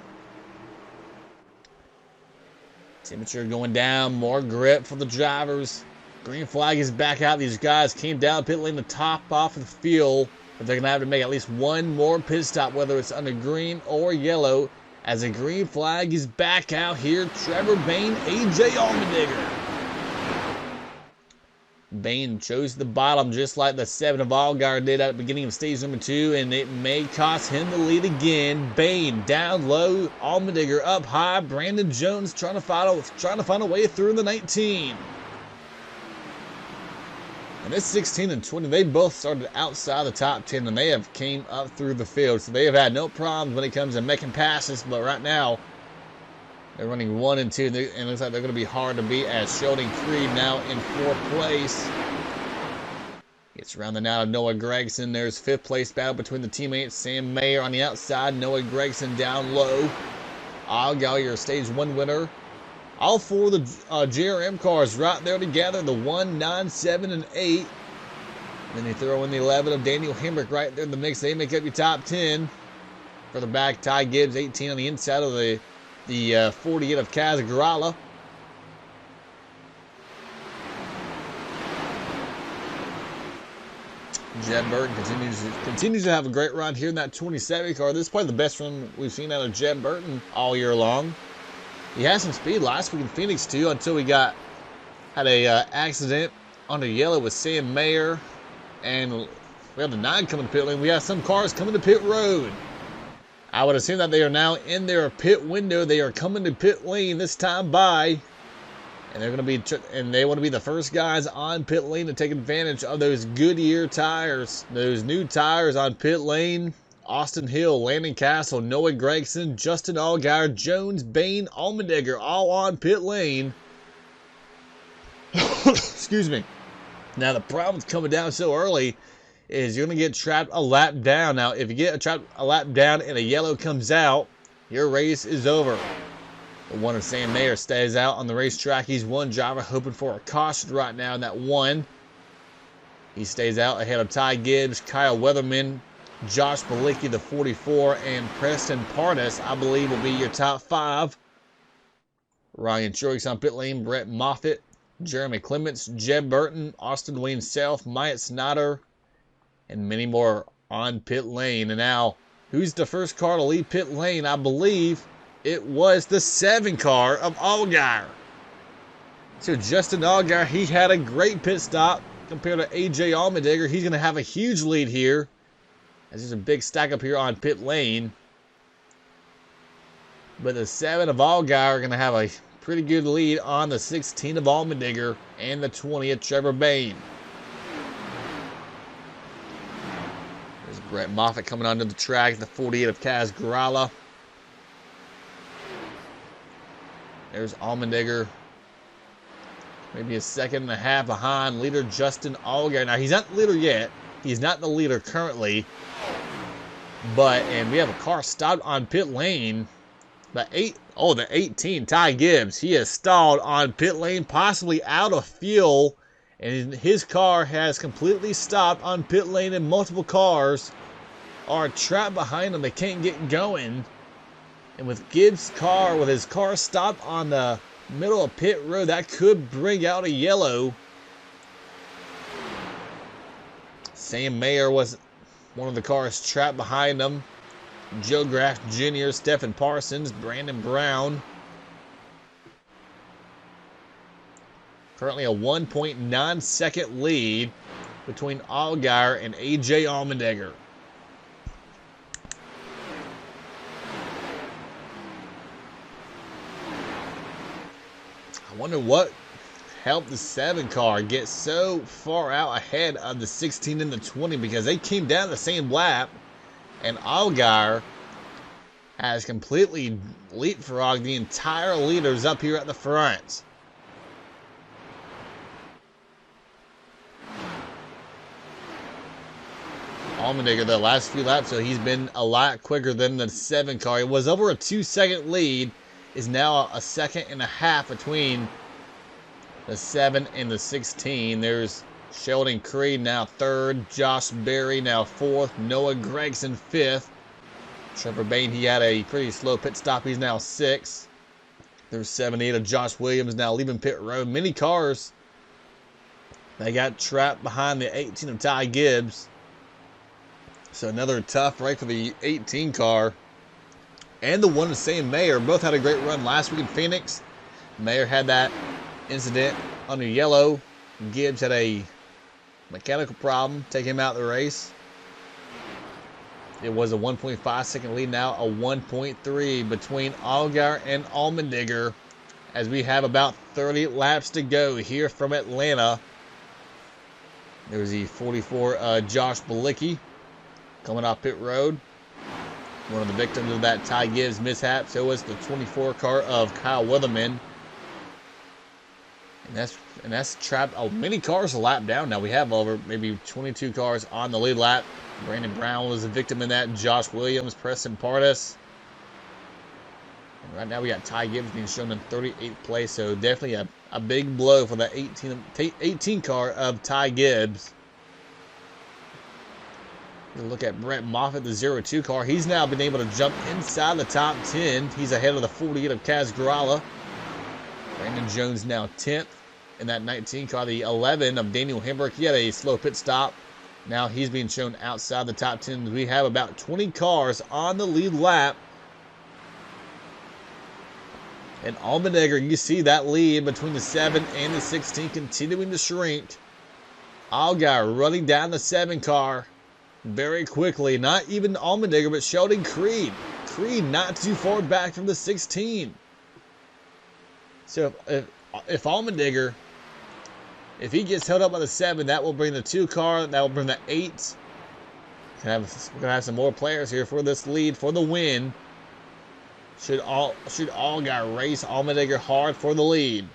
Temperature going down, more grip for the drivers. Green flag is back out. These guys came down pit lane to top off of the field, but they're going to have to make at least one more pit stop, whether it's under green or yellow, as a green flag is back out here. Trevor Bayne, AJ Allgaier. Bayne chose the bottom just like the 7 of Allgaier did at the beginning of stage number 2, and it may cost him the lead again. Bayne down low, Allgaier up high. Brandon Jones trying to find a way through the 19. And this 16 and 20, they both started outside the top 10, and they have came up through the field. So they have had no problems when it comes to making passes. But right now, they're running 1 and 2, and it looks like they're going to be hard to beat as Sheldon Creed now in 4th place. Gets rounded out of Noe Gragson. There's 5th place battle between the teammates. Sam Mayer on the outside, Noe Gragson down low. Allgaier, stage 1 winner. All 4 of the JRM cars right there together, the 1, 9, 7, and 8. Then you throw in the 11 of Daniel Hamrick right there in the mix. They make up your top 10. For the back, Ty Gibbs, 18 on the inside of the 48 of Kaz Grala. Jed Burton continues to have a great run here in that 27 car. This is probably the best run we've seen out of Jed Burton all year long. He had some speed last week in Phoenix too, until we had a accident under yellow with Sam Mayer, and we have the 9 coming to pit lane. We have some cars coming to pit road. I would assume that they are now in their pit window. They are coming to pit lane this time by, and they're going to be they want to be the first guys on pit lane to take advantage of those Goodyear tires, those new tires on pit lane. Austin Hill, Landon Castle, Noe Gragson, Justin Allgaier, Jones, Bayne, Allgaier, all on pit lane. Excuse me. Now, the problem with coming down so early is you're going to get trapped a lap down. Now, if you get trapped a lap down and a yellow comes out, your race is over. The 1 of Sam Mayer stays out on the racetrack. He's one driver hoping for a caution right now in that 1. He stays out ahead of Ty Gibbs, Kyle Weatherman, Josh Balicki, the 44, and Preston Parnas, I believe, will be your top 5. Ryan Truex on pit lane, Brent Moffett, Jeremy Clements, Jed Burton, Austin Wayne Self, Myatt Snyder, and many more on pit lane. And now, who's the first car to leave pit lane? I believe it was the 7 car of Allgaier. So Justin Allgaier, he had a great pit stop compared to AJ Allgaier. He's going to have a huge lead here, as there's a big stack up here on pit lane. But the 7 of Allgaier are going to have a pretty good lead on the 16 of Allgaier and the 20 of Trevor Bayne. There's Brent Moffett coming onto the track, the 48 of Kaz Grala. There's Allgaier maybe a second and a half behind leader Justin Allgaier. Now, he's not the leader yet. He's not the leader currently. And we have a car stopped on pit lane. The 18, Ty Gibbs. He is stalled on pit lane, possibly out of fuel. And his car has completely stopped on pit lane, and multiple cars are trapped behind him. They can't get going. And with Gibbs' car, with his car stopped on the middle of pit road, that could bring out a yellow. Sam Mayer was one of the cars trapped behind him. Joe Graff Jr., Stephen Parsons, Brandon Brown. Currently a 1.9 second lead between Allgaier and AJ Allmendinger. I wonder what helped the 7 car get so far out ahead of the 16 and the 20, because they came down the same lap, and Allgaier has completely leapfrogged the entire leaders up here at the front. Allmendinger, the last few laps, so he's been a lot quicker than the 7 car. It was over a 2-second lead, is now a second and a half between the 7 and the 16. There's Sheldon Creed now 3rd, Josh Berry now 4th, Noah Gregson 5th. Trevor Bain, he had a pretty slow pit stop. He's now 6th. There's 78 of Josh Williams now leaving pit road. Many cars, they got trapped behind the 18 of Ty Gibbs. So another tough break for the 18 car. And the one of Sam Mayer. Both had a great run last week in Phoenix. Mayer had that incident under yellow. Gibbs had a mechanical problem, take him out of the race. It was a 1.5 second lead, now a 1.3 between Allgaier and Allmendinger, as we have about 30 laps to go here from Atlanta. There's the 44 Josh Bilicki coming off pit road. One of the victims of that Ty Gibbs mishap. So was the 24 car of Kyle Weatherman. And that's trapped. Oh, many cars a lap down now. We have over maybe 22 cars on the lead lap. Brandon Brown was a victim in that. Josh Williams, Preston Pardis. And right now we got Ty Gibbs being shown in 38th place. So definitely a big blow for the 18 car of Ty Gibbs. You look at Brent Moffett, the 02 car. He's now been able to jump inside the top 10. He's ahead of the 48 of Kaz Grala. Brandon Jones now 10th in that 19 car. The 11 of Daniel Hamrick. He had a slow pit stop. Now he's being shown outside the top 10. We have about 20 cars on the lead lap. And Allmendinger, you see that lead between the 7 and the 16 continuing to shrink. Allgaier running down the 7 car very quickly. Not even Allmendinger, but Sheldon Creed. Creed not too far back from the 16. So if Allmendinger, if he gets held up by the 7, that will bring the 2 car, that will bring the 8. We're going to have some more players here for this lead, for the win. Should Allgaier race Allmendinger hard for the lead.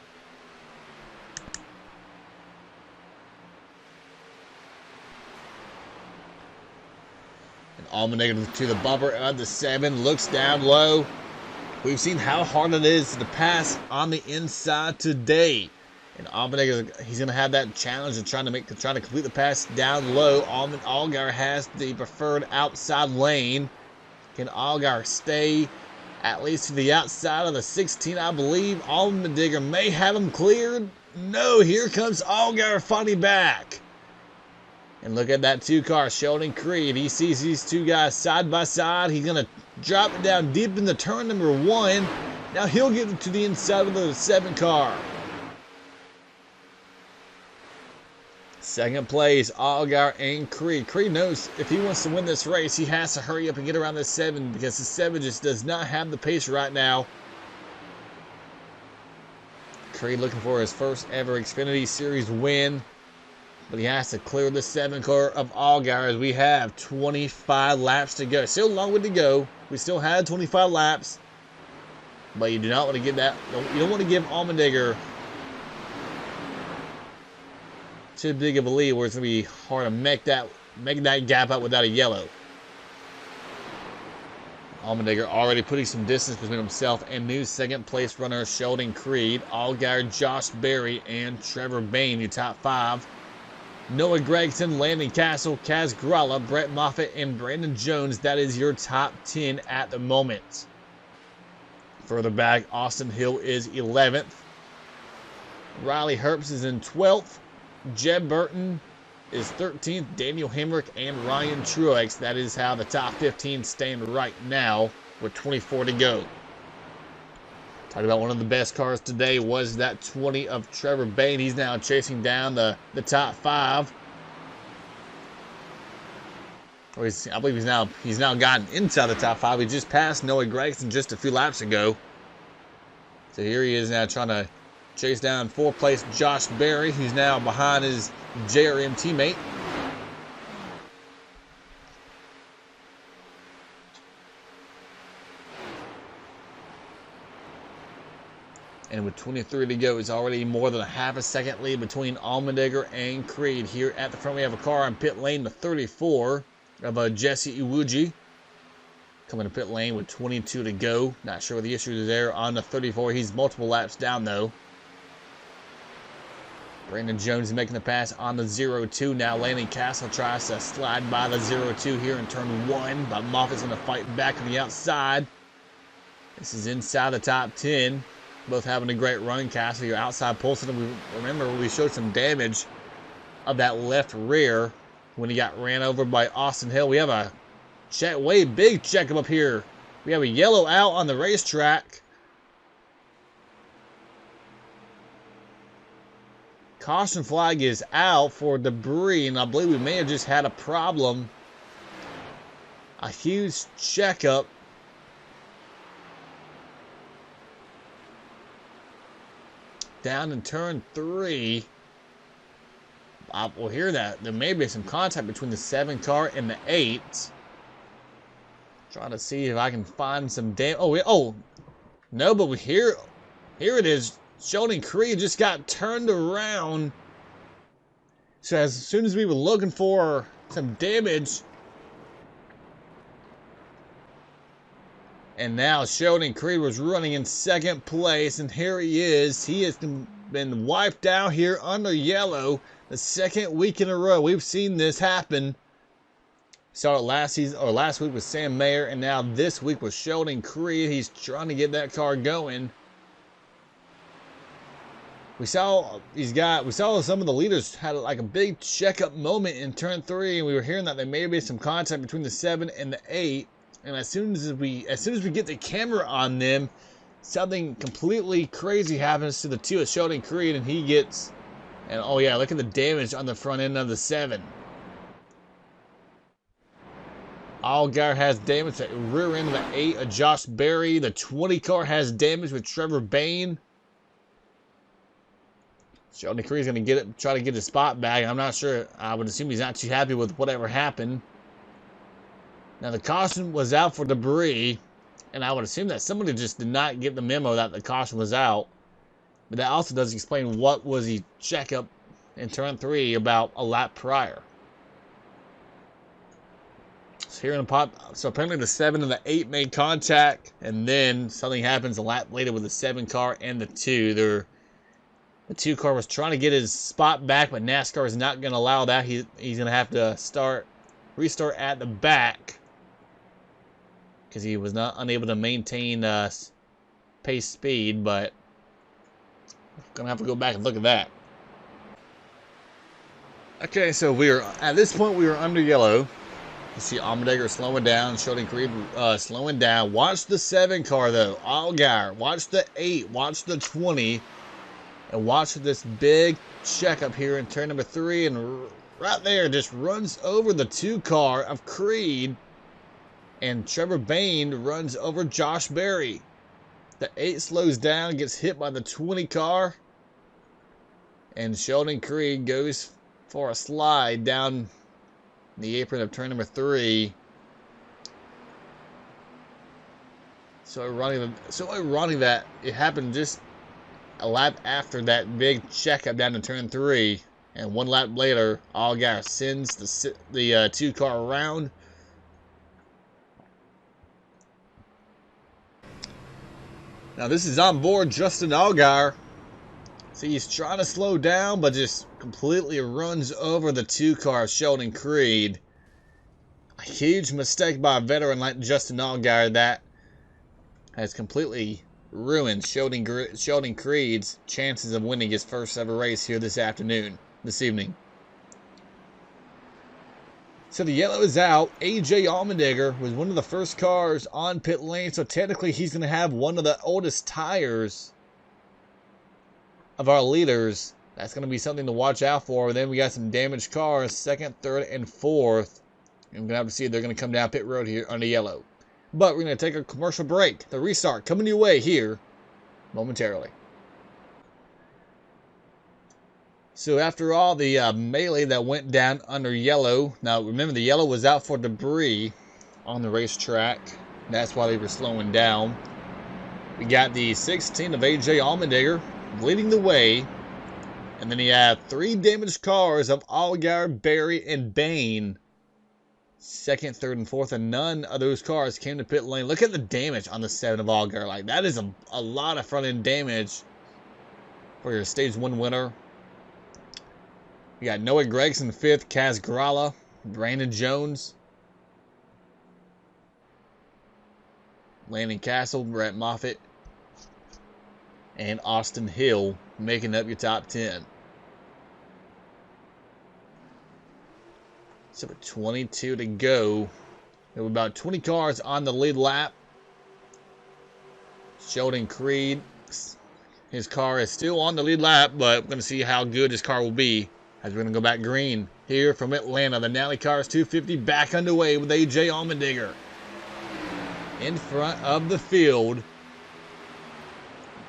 And Allmendinger to the bumper of the 7, looks down low. We've seen how hard it is to pass on the inside today. And Allmendinger, he's going to have that challenge of trying to complete the pass down low. Allgaier has the preferred outside lane. Can Allgaier stay at least to the outside of the 16? I believe Allmendinger may have him cleared. No, here comes Allgaier fighting back. And look at that 2 car, Sheldon Creed. He sees these 2 guys side by side. He's going to drop it down deep in the turn number 1. Now he'll get to the inside of the 7 car. Second place, Allgaier and Creed. Creed knows if he wants to win this race, he has to hurry up and get around this 7, because the 7 just does not have the pace right now. Creed looking for his first ever Xfinity Series win, but he has to clear the 7 car of Allgaier, as we have 25 laps to go. Still a long way to go. We still have 25 laps, but you do not want to give that. You don't want to give Allmendinger too big of a lead where it's going to be hard to make that gap up without a yellow. Allgaier already putting some distance between himself and new second place runner Sheldon Creed. Allgaier, Josh Berry, and Trevor Bayne, your top 5. Noah Gragson, Landon Castle, Kaz Gralla, Brent Moffett, and Brandon Jones. That is your top 10 at the moment. Further back, Austin Hill is 11th. Riley Herbst is in 12th. Jeb Burton is 13th. Daniel Hamrick and Ryan Truex. That is how the top 15 stand right now with 24 to go. Talking about one of the best cars today was that 20 of Trevor Bayne. He's now chasing down the top 5. Or I believe he's now gotten inside the top 5. He just passed Noah Gragson just a few laps ago. So here he is now trying to chase down 4th place Josh Berry, who's now behind his JRM teammate. And with 23 to go, it's already more than a half a second lead between Allgaier and Creed. Here at the front, we have a car on pit lane, the 34 of Jesse Iwuji. Coming to pit lane with 22 to go. Not sure what the issue is there on the 34. He's multiple laps down, though. Brandon Jones is making the pass on the 0-2. Now Landon Castle tries to slide by the 0-2 here in turn 1. But Moffitt's going to fight back on the outside. This is inside the top 10. Both having a great run. Castle, your outside pulsing. Remember, we showed some damage of that left rear when he got ran over by Austin Hill. We have a way big checkup up here. We have a yellow out on the racetrack. Caution flag is out for debris, and I believe we may have just had a problem. A huge checkup. Down in turn 3. We'll hear that. There may be some contact between the 7 car and the 8. Trying to see if I can find some damage. Oh, no, but here it is. Sheldon Creed just got turned around. So as soon as we were looking for some damage, and now Sheldon Creed was running in 2nd place, and here he is. He has been wiped out here under yellow. The 2nd week in a row we've seen this happen. Saw it last week with Sam Mayer, and now this week with Sheldon Creed. He's trying to get that car going. We saw some of the leaders had like a big checkup moment in turn 3, and we were hearing that there may be some contact between the 7 and the 8. And as soon as we get the camera on them, something completely crazy happens to the 2 of Sheldon Creed, and he gets, and oh yeah, look at the damage on the front end of the 7. Allgaier has damage at rear end of the 8 of Josh Berry. The 20 car has damage with Trevor Bayne. Sheldon Creed is going to try to get his spot back. I'm not sure. I would assume he's not too happy with whatever happened. Now the caution was out for debris, and I would assume that somebody just did not get the memo that the caution was out. But that also does explain what was the checkup in turn 3 about a lap prior. So here in the pop, so apparently the 7 and the 8 made contact, and then something happens a lap later with the 7 car and the 2. The 2 car was trying to get his spot back, but NASCAR is not going to allow that. He's going to have to restart at the back because he was unable to maintain pace speed. But going to have to go back and look at that. Okay, so at this point we are under yellow. You see Allgaier slowing down, Sheldon Creed slowing down. Watch the 7 car though, Allgaier. Watch the 8, watch the 20. And watch this big checkup here in turn number 3, and right there just runs over the 2 car of Creed, and Trevor Bayne runs over Josh Berry. The 8 slows down, gets hit by the 20 car, and Sheldon Creed goes for a slide down the apron of turn number 3. So ironic that it happened just a lap after that big checkup down to turn 3. And one lap later, Allgaier sends the two-car around. Now this is on board Justin Allgaier. See, he's trying to slow down, but just completely runs over the two-car Sheldon Creed. A huge mistake by a veteran like Justin Allgaier that has completely ruined Sheldon Creed's chances of winning his first ever race here this evening. So the yellow is out. AJ Allmendinger was one of the first cars on pit lane, so technically he's going to have one of the oldest tires of our leaders. That's going to be something to watch out for. Then we got some damaged cars, second, third, and fourth. And we're going to have to see if they're going to come down pit road here on the yellow. But we're going to take a commercial break. The restart coming your way here momentarily. So after all the melee that went down under yellow, now remember the yellow was out for debris on the racetrack. That's why they were slowing down. We got the 16 of AJ Allmendinger leading the way. And then you have three damaged cars of Allgaier, Berry, and Bain. Second, third, and fourth, and none of those cars came to pit lane. Look at the damage on the 7 of Allgaier. Like, that is a lot of front-end damage for your Stage 1 winner. We got Noah Gregson 5th, Kaz Gralla, Brandon Jones, Landon Castle, Brent Moffett, and Austin Hill making up your top 10. So with 22 to go, there were about 20 cars on the lead lap. Sheldon Creed, his car is still on the lead lap, but we're going to see how good his car will be as we're going to go back green here from Atlanta. The Nalley Cars 250 back underway with AJ Allmendinger in front of the field.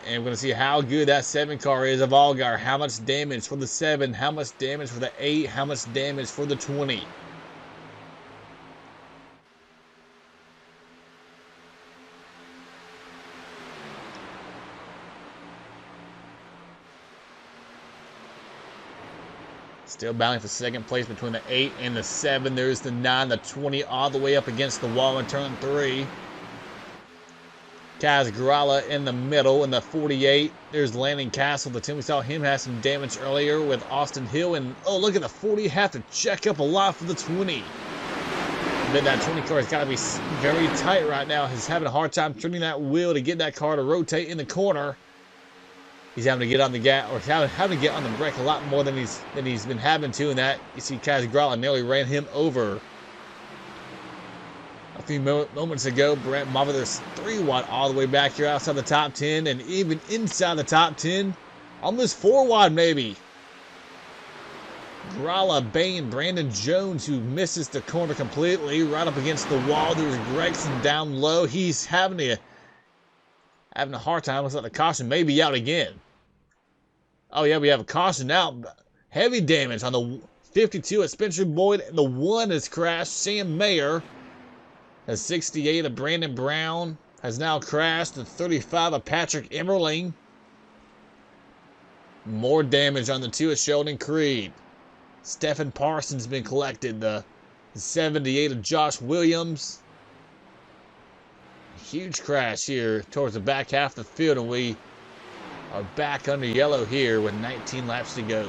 And we're going to see how good that 7 car is of Allgaier. How much damage for the 7, how much damage for the 8, how much damage for the 20. Still battling for second place between the 8 and the 7. There's the 9, the 20 all the way up against the wall in turn 3. Kaz Gralla in the middle in the 48. There's Landon Castle, the 10. We saw him have some damage earlier with Austin Hill. And oh, look at the 40. Have to check up a lot for the 20. But that 20 car has got to be very tight right now. He's having a hard time turning that wheel to get that car to rotate in the corner. He's having to get on the gas, or having to get on the brake a lot more than he's been having to. And that, you see, Kaz Gralla nearly ran him over. A few moments ago, Brent Moffett, there's 3 wide all the way back here outside the top 10, and even inside the top 10, almost 4 wide maybe. Gralla, Bain, Brandon Jones, who misses the corner completely, right up against the wall. There's Gregson down low. He's having a hard time. Looks like the caution may be out again. Oh yeah, we have a caution out. Heavy damage on the 52 at Spencer Boyd, and the 1 has crashed. Sam Mayer. The 68 of Brandon Brown has now crashed. The 35 of Patrick Emmerling. More damage on the 2 of Sheldon Creed. Stephen Parsons been collected. The 78 of Josh Williams. Huge crash here towards the back half of the field, and we are back under yellow here with 19 laps to go.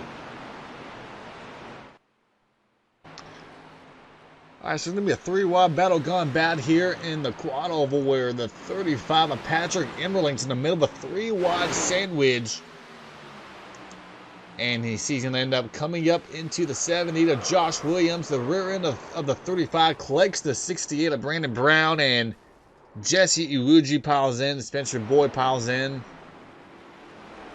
Alright, so there's going to be a 3-wide battle gone bad here in the quad oval, where the 35 of Patrick Emmerling's in the middle of a 3-wide sandwich. And he's going to end up coming up into the 70 of Josh Williams. The rear end of the 35 collects the 68 of Brandon Brown, and Jesse Iwuji piles in. Spencer Boyd piles in.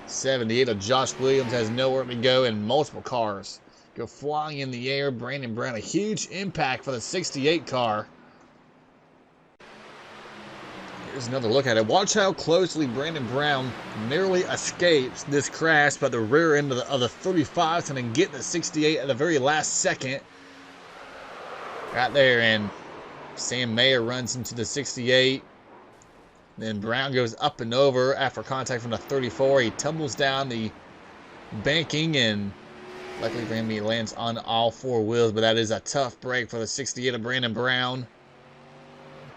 78 of Josh Williams has nowhere to go, and multiple cars go flying in the air. Brandon Brown, a huge impact for the 68 car. Here's another look at it. Watch how closely Brandon Brown narrowly escapes this crash, but the rear end of the 35 is going to get the 68 at the very last second. Right there, and Sam Mayer runs into the 68. Then Brown goes up and over after contact from the 34. He tumbles down the banking and Luckily for him, he lands on all four wheels, but that is a tough break for the 68 of Brandon Brown.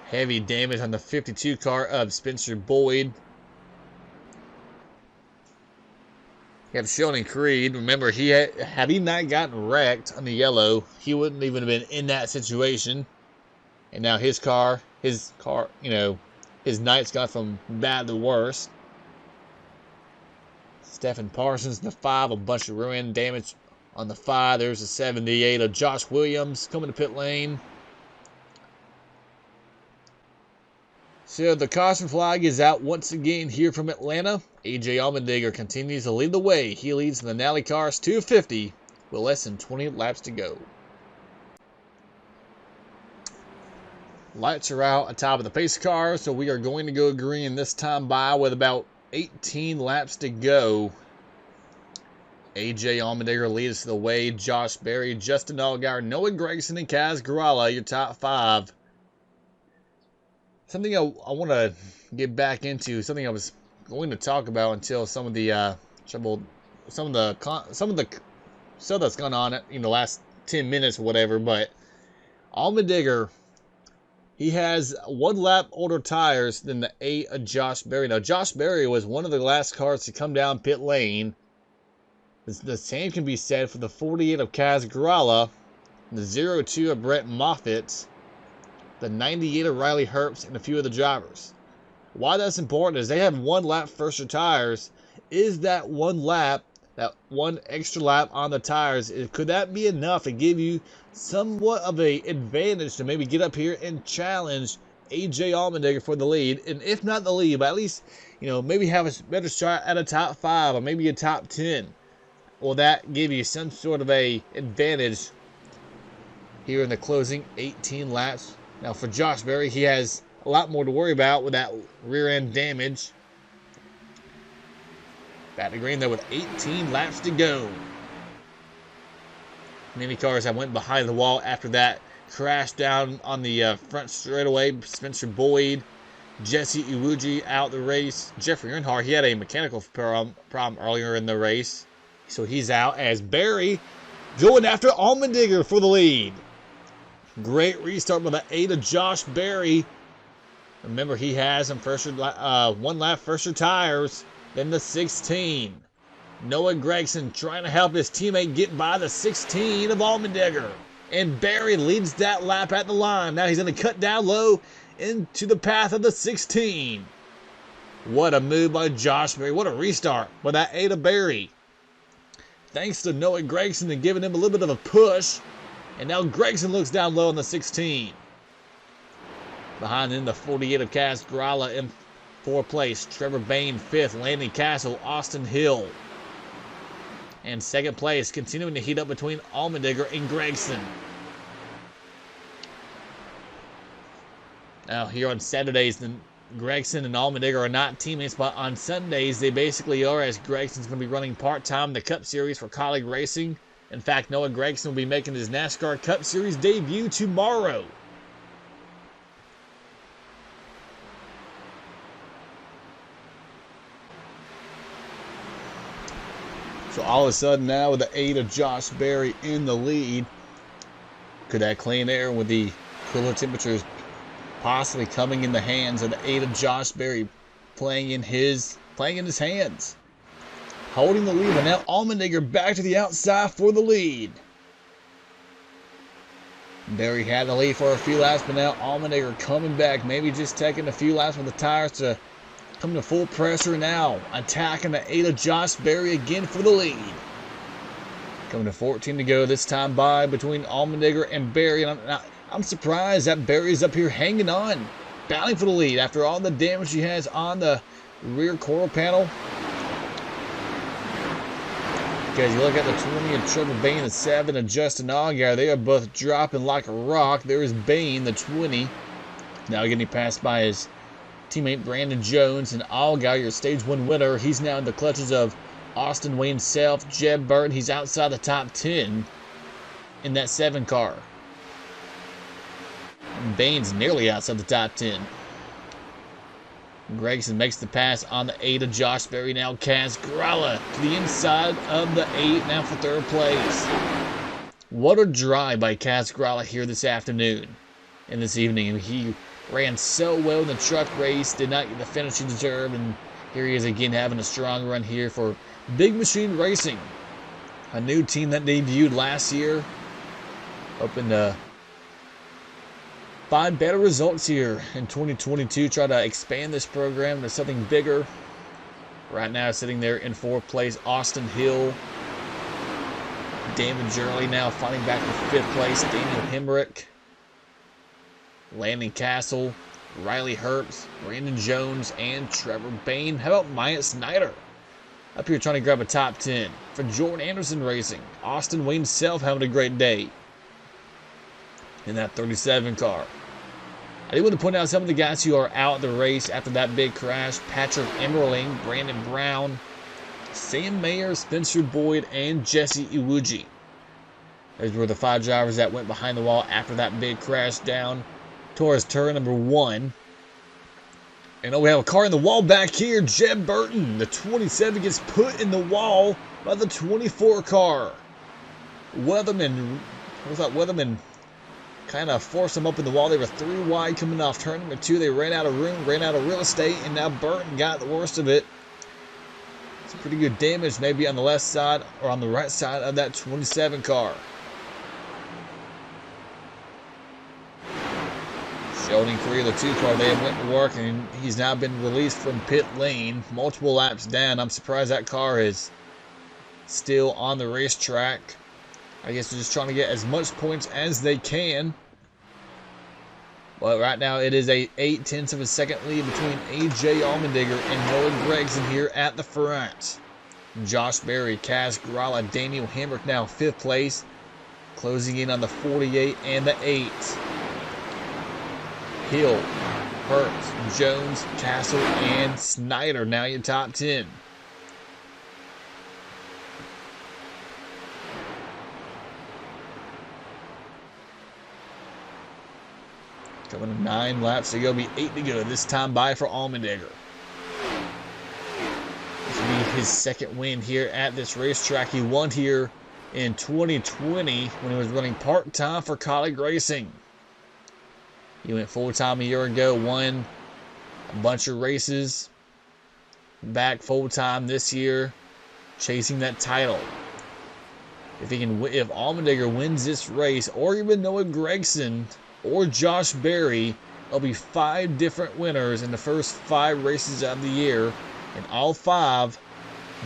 Heavy damage on the 52 car of Spencer Boyd. You have Sheldon Creed. Remember, had he not gotten wrecked on the yellow, he wouldn't even have been in that situation. And now his car, his night's gone from bad to worse. Stephen Parsons, the 5, a bunch of ruin damage on the 5. There's a 78 of Josh Williams coming to pit lane. So the caution flag is out once again here from Atlanta. AJ Allmendinger continues to lead the way. He leads in the Nalley Cars 250 with less than 20 laps to go. Lights are out atop of the pace car, so we are going to go green this time by with about 18 laps to go. AJ Allmendinger leads the way. Josh Berry, Justin Allgaier, Noah Gragson, and Kaz Grala, your top 5. Something I want to get back into, something I was going to talk about until some of the stuff that's gone on in the last 10 minutes or whatever. But Allmendinger, he has 1 lap older tires than the 8 of Josh Berry. Now, Josh Berry was one of the last cars to come down pit lane. The same can be said for the 48 of Kaz Grala, the 02 of Brent Moffett, the 98 of Riley Herbst, and a few of the drivers. Why that's important is they have 1 lap fresher tires. Is that 1 lap, that 1 extra lap on the tires, could that be enough to give you somewhat of an advantage to maybe get up here and challenge AJ Allmendinger for the lead? And if not the lead, but at least, maybe have a better shot at a top 5 or maybe a top 10. Will that give you some sort of a advantage here in the closing 18 laps? Now for Josh Berry, he has a lot more to worry about with that rear end damage. Back to green there with 18 laps to go. Many cars that went behind the wall after that crashed down on the front straightaway. Spencer Boyd, Jesse Iwuji out the race. Jeffrey Earnhardt, he had a mechanical problem earlier in the race, so he's out, as Berry going after Allmendinger for the lead. Great restart with the 8 of Josh Berry. Remember, he has some 1 lap fresher tires than the 16. Noah Gragson trying to help his teammate get by the 16 of Allmendinger. And Berry leads that lap at the line. Now he's going to cut down low into the path of the 16. What a move by Josh Berry. What a restart with that 8 of Berry. Thanks to Noah Gragson and giving him a little bit of a push. And now Gragson looks down low on the 16. Behind him, the 48 of Kaz Grala in 4th place. Trevor Bain 5th. Landon Castle, Austin Hill. And 2nd place, continuing to heat up between Allmendinger and Gragson. Now here on Saturdays, then Gragson and Allmendinger are not teammates, but on Sundays they basically are, as Gragson's going to be running part-time the Cup Series for Colleague Racing. In fact, Noah Gragson will be making his NASCAR Cup Series debut tomorrow. So all of a sudden now with the 8 of Josh Berry in the lead, could that clean air with the cooler temperatures possibly coming in the hands of the 8 of Josh Berry playing in his hands? Holding the lead, and now Allmendinger back to the outside for the lead. Berry had the lead for a few laps, but now Allmendinger coming back, maybe just taking a few laps with the tires to come to full pressure now. Attacking the 8 of Josh Berry again for the lead. Coming to 14 to go this time by between Allmendinger and Berry. And I'm surprised that Berry's up here hanging on, battling for the lead after all the damage he has on the rear quarter panel. Because you look at the 20 of Trevor Bain, the 7 of Justin Allgaier, they are both dropping like a rock. There is Bain, the 20, now getting passed by his teammate Brandon Jones. And Allgaier, your stage 1 winner, he's now in the clutches of Austin Wayne Self, Jeb Burton. He's outside the top 10 in that 7 car. And Bain's nearly outside the top 10. Gregson makes the pass on the 8 of Josh Berry. Now Kaz Grala to the inside of the 8, now for third place. What a drive by Kaz Grala here this afternoon and this evening. He ran so well in the truck race, did not get the finish he deserved, and here he is again having a strong run here for Big Machine Racing, a new team that debuted last year, hoping to find better results here in 2022, try to expand this program to something bigger. Right now sitting there in 4th place, Austin Hill. David Gurley now fighting back to 5th place, Daniel Hamrick, Landon Castle, Riley Herbst, Brandon Jones, and Trevor Bain. How about Myatt Snyder up here trying to grab a top 10 for Jordan Anderson Racing. Austin Wayne Self having a great day in that 37 car. I do want to point out some of the guys who are out of the race after that big crash. Patrick Emmerling, Brandon Brown, Sam Mayer, Spencer Boyd, and Jesse Iwuji. Those were the 5 drivers that went behind the wall after that big crash down towards turn number 1. And we have a car in the wall back here. Jeb Burton, the 27, gets put in the wall by the 24 car. Weatherman kind of forced them up in the wall. They were 3 wide coming off turn number 2. They ran out of room, ran out of real estate, and now Burton got the worst of it. Some pretty good damage maybe on the left side or on the right side of that 27 car. Sheldon Creer, the 2 car, they went to work, and he's now been released from pit lane multiple laps down. I'm surprised that car is still on the racetrack. I guess they're just trying to get as much points as they can. But right now it is a 0.8 of a second lead between AJ Allmendinger and Noah Gregson here at the front. Josh Berry, Kaz Grala, Daniel Hamrick now 5th place, closing in on the 48 and the 8. Hill, Herbst, Jones, Castle, and Snyder now your top 10. Coming to 9 laps to go, be 8 to go. This time by for Allmendinger. This will be his 2nd win here at this racetrack. He won here in 2020 when he was running part-time for Colleague Racing. He went full-time a year ago, won a bunch of races, back full-time this year, chasing that title. If Allmendinger wins this race, or even Noah Gregson or Josh Berry, there'll be 5 different winners in the first 5 races of the year, and all 5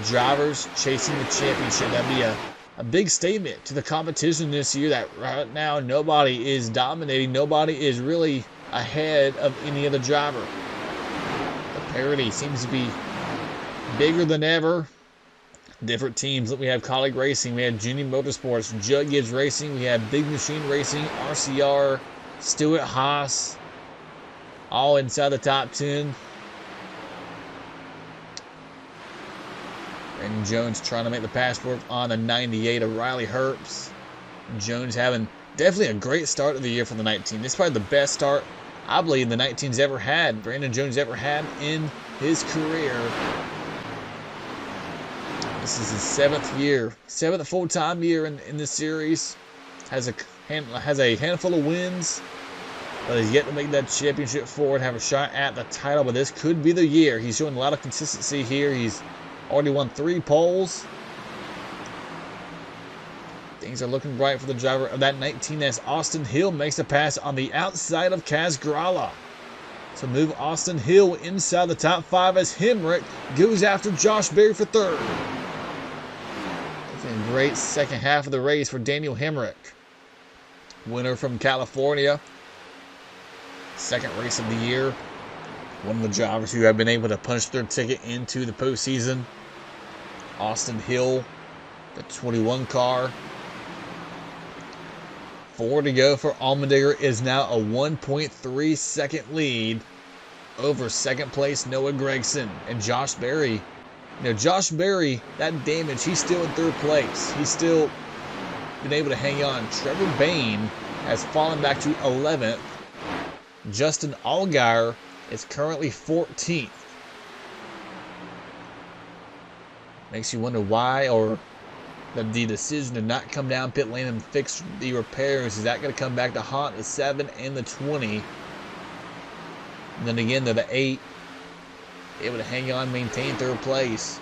drivers chasing the championship. That'd be a big statement to the competition this year that right now nobody is dominating, nobody is really ahead of any other driver. The parity seems to be bigger than ever. Different teams. We have Colleague Racing, we have Junior Motorsports, Judd Gibbs Racing, we have Big Machine Racing, RCR, Stewart Haas, all inside the top 10. And Jones trying to make the passport on the 98 of Riley Herbst. Jones having definitely a great start of the year for the 19. This is probably the best start I believe the 19's ever had, Brandon Jones ever had in his career. This is his 7th year, 7th full-time year in this series. Has a handful of wins, but has yet to make that championship forward, have a shot at the title. But this could be the year. He's showing a lot of consistency here. He's already won 3 poles. Things are looking bright for the driver of that 19 as Austin Hill makes a pass on the outside of Kaz Grala to move Austin Hill inside the top 5 as Hamrick goes after Josh Berry for 3rd. It's a great second half of the race for Daniel Hamrick. Winner from California. 2nd race of the year. One of the drivers who have been able to punch their ticket into the postseason. Austin Hill, the 21 car. 4 to go for Allmendinger, is now a 1.3 second lead over 2nd place Noah Gregson and Josh Berry. Josh Berry, that damage, he's still in 3rd place. He's still been able to hang on. Trevor Bain has fallen back to 11th. Justin Allgaier is currently 14th. Makes you wonder why, or the decision to not come down pit lane and fix the repairs. Is that going to come back to haunt the 7 and the 20? And then again, to the 8, able to hang on, maintain third place.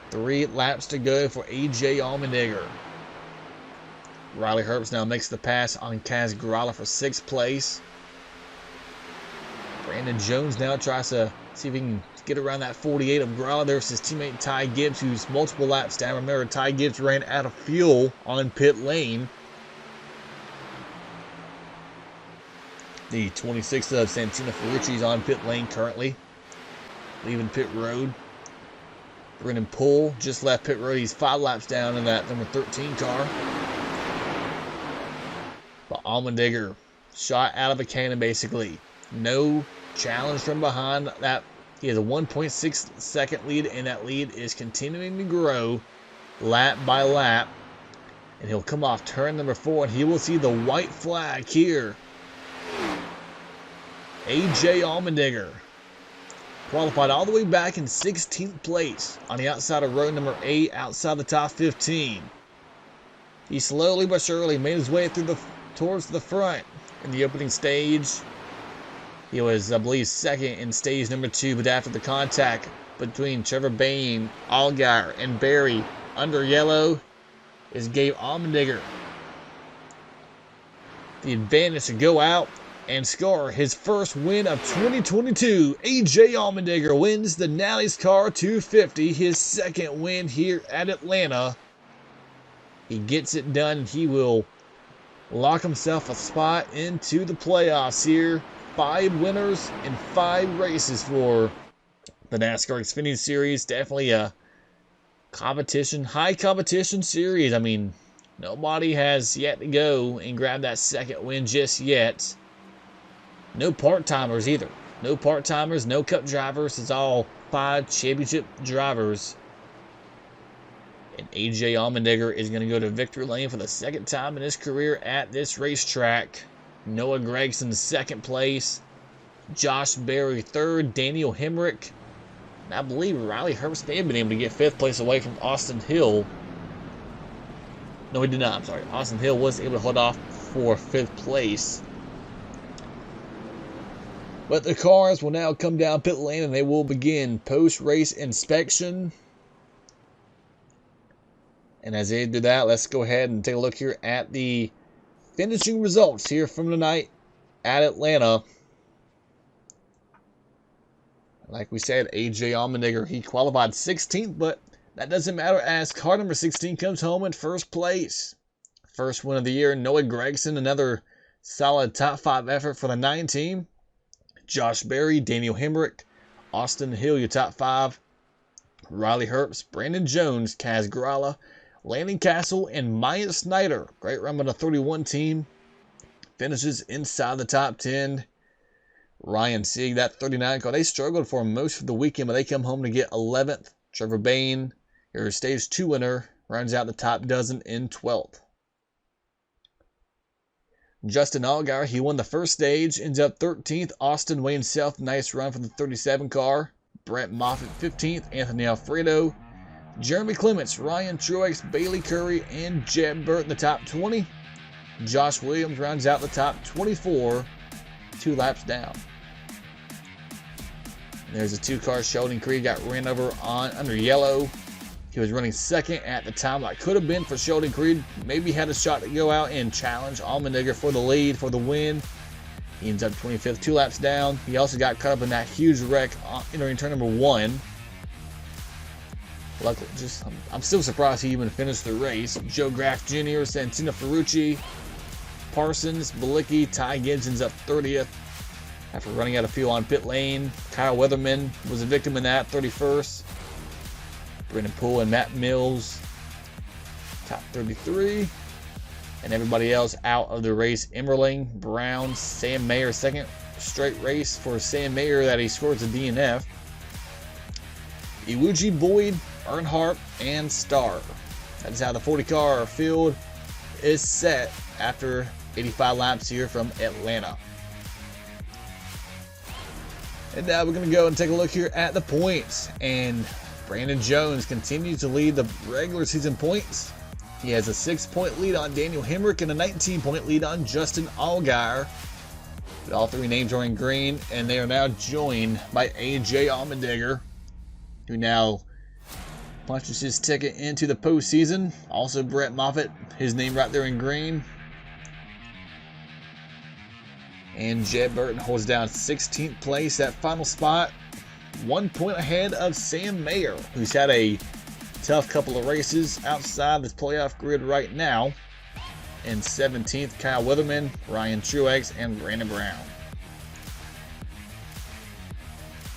3 laps to go for AJ Allmendinger. Riley Herbst now makes the pass on Kaz Grala for 6th place. Brandon Jones now tries to see if he can get around that 48 of Grala. There's his teammate Ty Gibbs, who's multiple laps down. Remember, Ty Gibbs ran out of fuel on pit lane. The 26th of Santina Ferrucci is on pit lane currently, leaving pit road. Brennan Poole just left pit road. He's 5 laps down in that number 13 car. But Allmendinger shot out of a cannon, basically. No challenge from behind. That he has a 1.6 second lead, and that lead is continuing to grow lap by lap. And he'll come off turn number 4, and he will see the white flag here. AJ Allmendinger qualified all the way back in 16th place on the outside of row number 8, outside the top 15. He slowly but surely made his way towards the front in the opening stage. He was, I believe, second in stage number 2, but after the contact between Trevor Bayne, Allgaier, and Barry under yellow, is gave Allmendinger the advantage to go out and score his first win of 2022. AJ Allmendinger wins the NASCAR 250, his second win here at Atlanta. He gets it done, and he will lock himself a spot into the playoffs here. 5 winners in 5 races for the NASCAR Xfinity Series. Definitely a high competition series. I mean, nobody has yet to go and grab that second win just yet. No part-timers either. No part-timers, no cup drivers. It's all 5 championship drivers. And AJ Allmendinger is going to go to victory lane for the second time in his career at this racetrack. Noah Gragson 2nd place. Josh Berry 3rd. Daniel Hamrick. And I believe Riley Herbst may have been able to get 5th place away from Austin Hill. No, he did not. I'm sorry. Austin Hill was able to hold off for 5th place. But the cars will now come down pit lane and they will begin post-race inspection. And as they do that, let's go ahead and take a look here at the finishing results here from tonight at Atlanta. Like we said, AJ Allmendinger, he qualified 16th, but that doesn't matter as car number 16 comes home in 1st place. First win of the year. Noah Gragson, another solid top 5 effort for the 9 team. Josh Berry, Daniel Hamrick, Austin Hill, your top 5. Riley Herbst, Brandon Jones, Kaz Grala, Landon Castle, and Maya Snyder. Great run by the 31 team. Finishes inside the top 10. Ryan Sieg, that 39 car, they struggled for most of the weekend, but they come home to get 11th. Trevor Bayne, your stage 2 winner, rounds out the top dozen in 12th. Justin Allgaier, he won the first stage, ends up 13th. Austin Wayne Self, nice run for the 37 car. Brent Moffett 15th. Anthony Alfredo, Jeremy Clements, Ryan Truex, Bailey Curry, and Jeb Burt in the top 20. Josh Williams rounds out the top 24, 2 laps down. There's a 2-car. Sheldon Creed got ran over under yellow. He was running 2nd at the time. That could have been for Sheldon Creed. Maybe had a shot to go out and challenge Allmendinger for the lead, for the win. He ends up 25th, 2 laps down. He also got caught up in that huge wreck entering turn number 1. Luckily, I'm still surprised he even finished the race. Joe Graff Jr., Santina Ferrucci, Parsons, Balicki, Ty Gibbs ends up 30th after running out of fuel on pit lane. Kyle Weatherman was a victim in that, 31st. Brennan Poole and Matt Mills, top 33. And everybody else out of the race. Emmerling, Brown, Sam Mayer, 2nd straight race for Sam Mayer that he scores a DNF. Iwuji, Boyd, Earnhardt, and Starr. That's how the 40-car field is set after 85 laps here from Atlanta. And now we're going to go and take a look here at the points. And Brandon Jones continues to lead the regular season points. He has a 6-point lead on Daniel Hamrick and a 19-point lead on Justin Allgaier. All three names are in green, and they are now joined by AJ Allmendinger, who now punches his ticket into the postseason. Also Brent Moffett, his name right there in green. And Jed Burton holds down 16th place, that final spot. 1 point ahead of Sam Mayer, who's had a tough couple of races outside this playoff grid right now. And 17th, Kyle Weatherman, Ryan Truex, and Brandon Brown.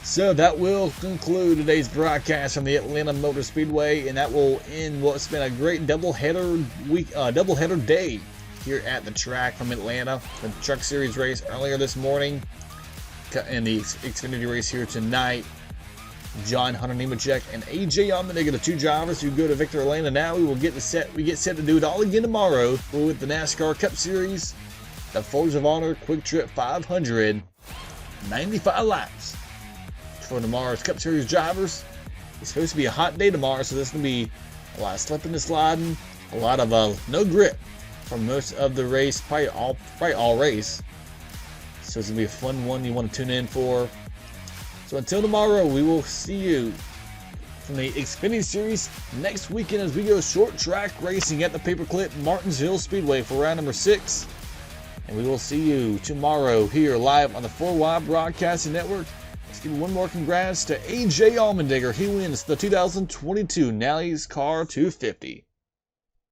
So that will conclude today's broadcast from the Atlanta Motor Speedway, and that will end what's been a great doubleheader day here at the track from Atlanta. The Truck Series race earlier this morning, and the Xfinity race here tonight. John Hunter Nemechek and AJ Allmendinger, the two drivers who go to Victor Atlanta. Now we get set to do it all again tomorrow with the NASCAR Cup Series, the Forge of Honor Quick Trip 500, 95 laps for tomorrow's Cup Series drivers. It's supposed to be a hot day tomorrow, so there's going to be a lot of slipping and sliding, a lot of no grip for most of the race, probably all race. So it's going to be a fun one you want to tune in for. So until tomorrow, we will see you from the Xfinity Series next weekend as we go short track racing at the Paperclip Martinsville Speedway for round number 6. And we will see you tomorrow here live on the 4Y Broadcasting Network. Let's give one more congrats to AJ Allmendinger. He wins the 2022 Nalley Cars 250.